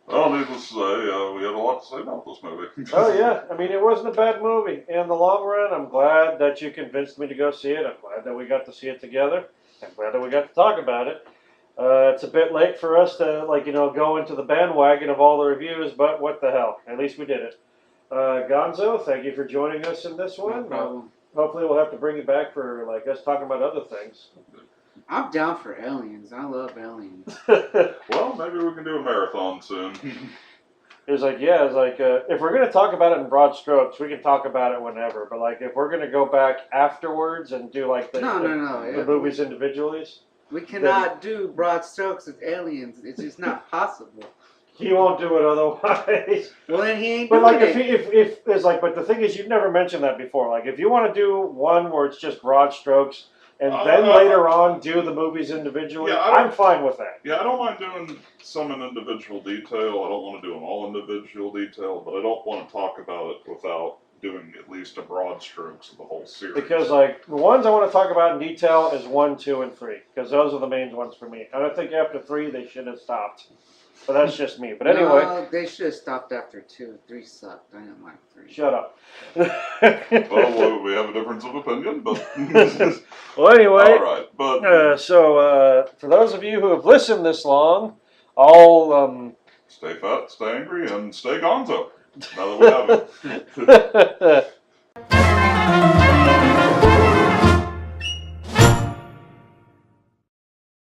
well, needless to say, we had a lot to say about this movie. Oh yeah, I mean, it wasn't a bad movie. In the long run, I'm glad that you convinced me to go see it. I'm glad that we got to see it together. I'm glad that we got to talk about it. It's a bit late for us to, go into the bandwagon of all the reviews, but what the hell? At least we did it. Gonzo, thank you for joining us in this one. No problem. Hopefully we'll have to bring you back for, us talking about other things. I'm down for aliens. I love aliens. Well, maybe we can do a marathon soon. It's like, if we're going to talk about it in broad strokes, we can talk about it whenever. But, if we're going to go back afterwards and do, the movies individually, We cannot do broad strokes with aliens. It's just not possible. he won't do it otherwise. Well, then he ain't But, doing it. if there's, but the thing is, you've never mentioned that before. If you want to do one where it's just broad strokes, and then later on do the movies individually, Yeah, I'm fine with that. Yeah, I don't mind doing some in individual detail. I don't want to do them all individual detail, but I don't want to talk about it without doing at least a broad strokes of the whole series. Because, the ones I want to talk about in detail is 1, 2, and 3. Because those are the main ones for me. And I think after 3, they should have stopped. But that's just me. But anyway. No, they should have stopped after 2. 3 sucked. I didn't like 3. Shut up. Well, we have a difference of opinion, but Well, anyway. all right. But So, for those of you who have listened this long, I'll stay fat, stay angry, and stay gonzo. Now that we have it.